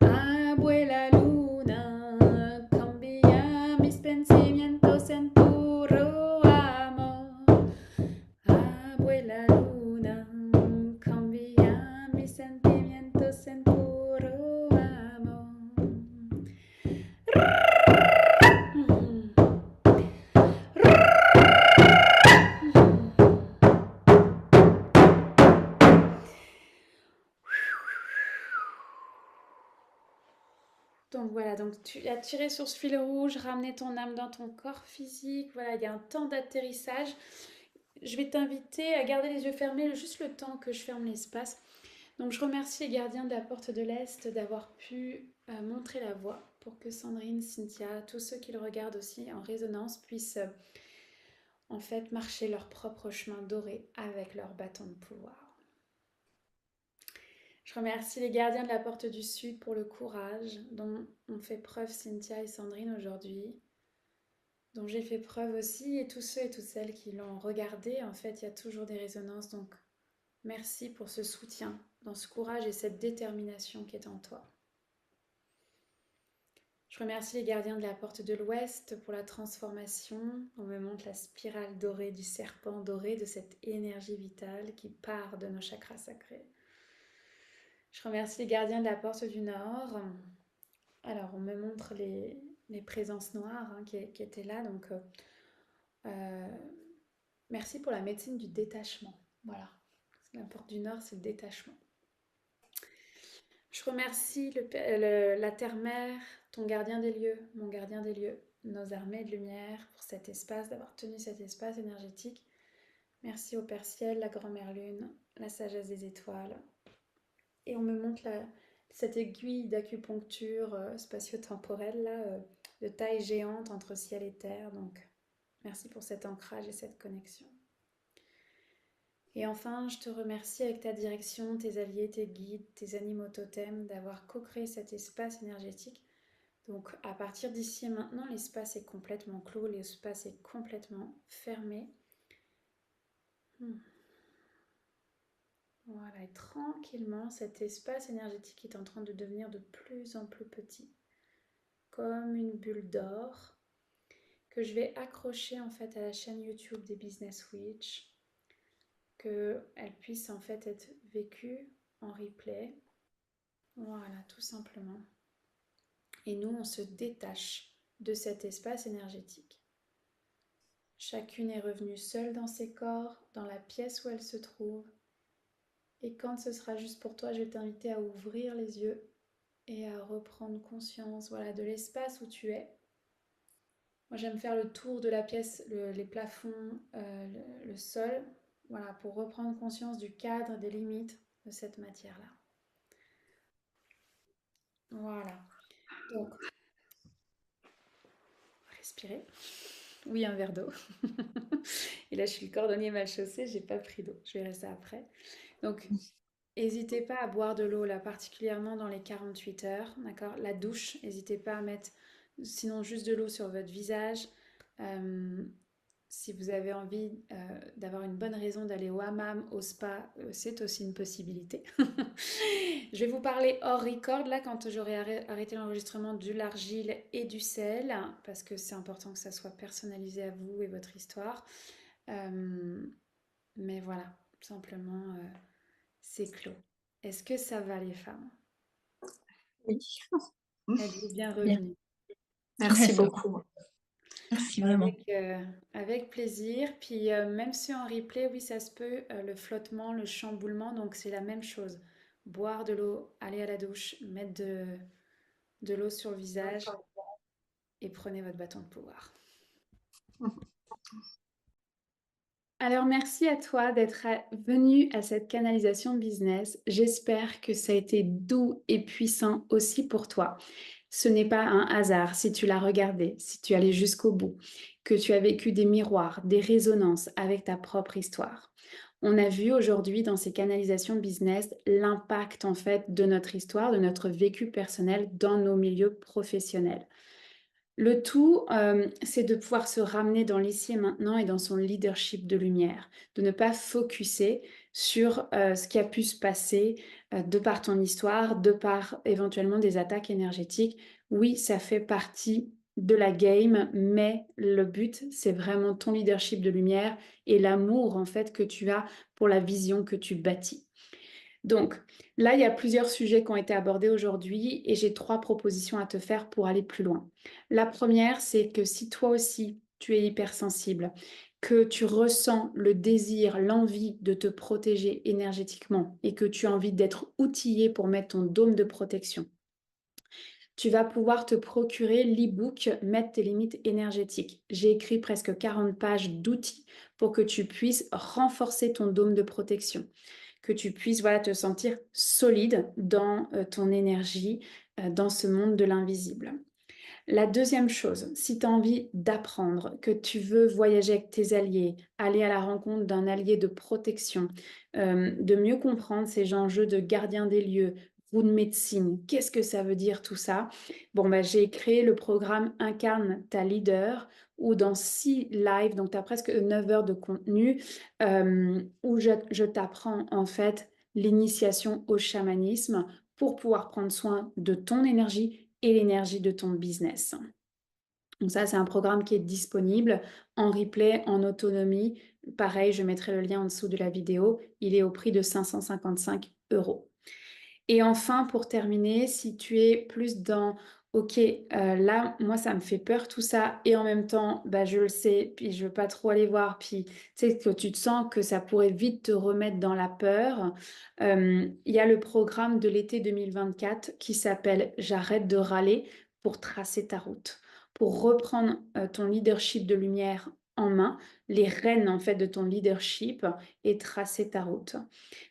Abuela luna, cambia mis pensamientos en puro amor. Abuela luna, cambia mis sentimientos en puro amor. Donc voilà, donc tu as tiré sur ce fil rouge, ramené ton âme dans ton corps physique. Voilà, il y a un temps d'atterrissage. Je vais t'inviter à garder les yeux fermés juste le temps que je ferme l'espace. Donc je remercie les gardiens de la porte de l'Est d'avoir pu montrer la voie pour que Sandrine, Cynthia, tous ceux qui le regardent aussi en résonance puissent en fait marcher leur propre chemin doré avec leur bâton de pouvoir. Je remercie les gardiens de la porte du Sud pour le courage dont ont fait preuve Cynthia et Sandrine aujourd'hui, dont j'ai fait preuve aussi, et tous ceux et toutes celles qui l'ont regardé. En fait, il y a toujours des résonances, donc merci pour ce soutien, dans ce courage et cette détermination qui est en toi. Je remercie les gardiens de la porte de l'Ouest pour la transformation. On me montre la spirale dorée du serpent doré, de cette énergie vitale qui part de nos chakras sacrés. Je remercie les gardiens de la porte du Nord. Alors, on me montre les présences noires qui étaient là. Donc, merci pour la médecine du détachement. Voilà. La porte du Nord, c'est le détachement. Je remercie la Terre-Mère, ton gardien des lieux, mon gardien des lieux, nos armées de lumière pour cet espace, d'avoir tenu cet espace énergétique. Merci au Père Ciel, la Grand-Mère Lune, la sagesse des étoiles. Et on me montre cette aiguille d'acupuncture spatio-temporelle là, de taille géante entre ciel et terre. Donc, merci pour cet ancrage et cette connexion. Et enfin, je te remercie avec ta direction, tes alliés, tes guides, tes animaux totems d'avoir co-créé cet espace énergétique. Donc à partir d'ici et maintenant, l'espace est complètement clos, l'espace est complètement fermé. Voilà, et tranquillement, cet espace énergétique est en train de devenir de plus en plus petit, comme une bulle d'or que je vais accrocher en fait à la chaîne YouTube des Business Witch, qu'elle puisse en fait être vécue en replay. Voilà, tout simplement. Et nous, on se détache de cet espace énergétique. Chacune est revenue seule dans ses corps, dans la pièce où elle se trouve. Et quand ce sera juste pour toi, je vais t'inviter à ouvrir les yeux et à reprendre conscience, voilà, de l'espace où tu es. Moi, j'aime faire le tour de la pièce, les plafonds, le sol, voilà, pour reprendre conscience du cadre, des limites de cette matière-là. Voilà. Donc, respirez. Oui, un verre d'eau. Et là, je suis le cordonnier mal chaussé, j'ai pas pris d'eau. Je verrai ça après. Donc, n'hésitez pas à boire de l'eau, là, particulièrement dans les 48 heures, d'accord? La douche, n'hésitez pas à mettre, sinon juste de l'eau sur votre visage. Si vous avez envie d'avoir une bonne raison d'aller au hammam, au spa, c'est aussi une possibilité. Je vais vous parler hors record, là, quand j'aurai arrêté l'enregistrement, de l'argile et du sel, parce que c'est important que ça soit personnalisé à vous et votre histoire. Mais voilà, simplement, c'est clos. Est-ce que ça va, les femmes? Oui. Êtes-vous bien Bien. revenues? Merci beaucoup. Merci vraiment. Avec plaisir. Puis même si en replay, oui, ça se peut, le flottement, le chamboulement, donc c'est la même chose. Boire de l'eau, aller à la douche, mettre de l'eau sur le visage et prenez votre bâton de pouvoir. Alors merci à toi d'être venu à cette canalisation business. J'espère que ça a été doux et puissant aussi pour toi. Ce n'est pas un hasard si tu l'as regardé, si tu allais jusqu'au bout, que tu as vécu des miroirs, des résonances avec ta propre histoire. On a vu aujourd'hui dans ces canalisations business l'impact en fait de notre histoire, de notre vécu personnel dans nos milieux professionnels. Le tout, c'est de pouvoir se ramener dans l'ici et maintenant et dans son leadership de lumière, de ne pas focuser sur ce qui a pu se passer de par ton histoire, de par éventuellement des attaques énergétiques. Oui, ça fait partie de la game, mais le but, c'est vraiment ton leadership de lumière et l'amour en fait que tu as pour la vision que tu bâtis. Donc là, il y a plusieurs sujets qui ont été abordés aujourd'hui et j'ai 3 propositions à te faire pour aller plus loin. La première, c'est que si toi aussi, tu es hypersensible, que tu ressens le désir, l'envie de te protéger énergétiquement et que tu as envie d'être outillé pour mettre ton dôme de protection, tu vas pouvoir te procurer l'e-book Mettre tes limites énergétiques. J'ai écrit presque 40 pages d'outils pour que tu puisses renforcer ton dôme de protection, que tu puisses voilà, te sentir solide dans ton énergie, dans ce monde de l'invisible. La deuxième chose, si tu as envie d'apprendre, que tu veux voyager avec tes alliés, aller à la rencontre d'un allié de protection, de mieux comprendre ces enjeux de gardien des lieux, ou de médecine, qu'est-ce que ça veut dire tout ça? Bon, bah, j'ai créé le programme Incarne ta leader, où dans 6 lives, donc tu as presque 9 heures de contenu, où je t'apprends en fait l'initiation au chamanisme pour pouvoir prendre soin de ton énergie et l'énergie de ton business. Donc ça, c'est un programme qui est disponible en replay, en autonomie. Pareil, je mettrai le lien en dessous de la vidéo. Il est au prix de 555 €. Et enfin, pour terminer, si tu es plus dans OK, là, moi, ça me fait peur tout ça et en même temps, bah, je le sais, puis je veux pas trop aller voir, puis tu sais que tu te sens que ça pourrait vite te remettre dans la peur, il y a le programme de l'été 2024 qui s'appelle «J'arrête de râler» pour tracer ta route, pour reprendre, ton leadership de lumière en main, les rênes, en fait, de ton leadership et tracer ta route.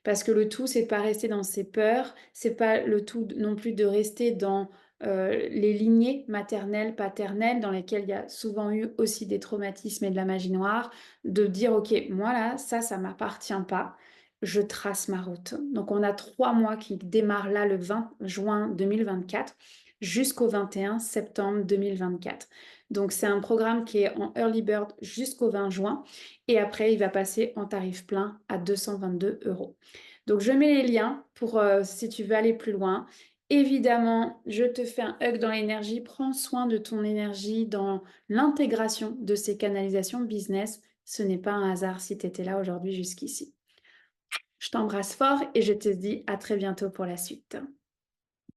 Parce que le tout, c'est pas rester dans ses peurs, c'est pas le tout non plus de rester dans les lignées maternelles, paternelles, dans lesquelles il y a souvent eu aussi des traumatismes et de la magie noire, de dire: «OK, moi là, ça m'appartient pas, je trace ma route». Donc on a 3 mois qui démarrent là le 20 juin 2024 jusqu'au 21 septembre 2024. Donc c'est un programme qui est en early bird jusqu'au 20 juin et après il va passer en tarif plein à 222 €. Donc je mets les liens pour, si tu veux aller plus loin. Évidemment, je te fais un hug dans l'énergie. Prends soin de ton énergie dans l'intégration de ces canalisations business. Ce n'est pas un hasard si tu étais là aujourd'hui jusqu'ici. Je t'embrasse fort et je te dis à très bientôt pour la suite.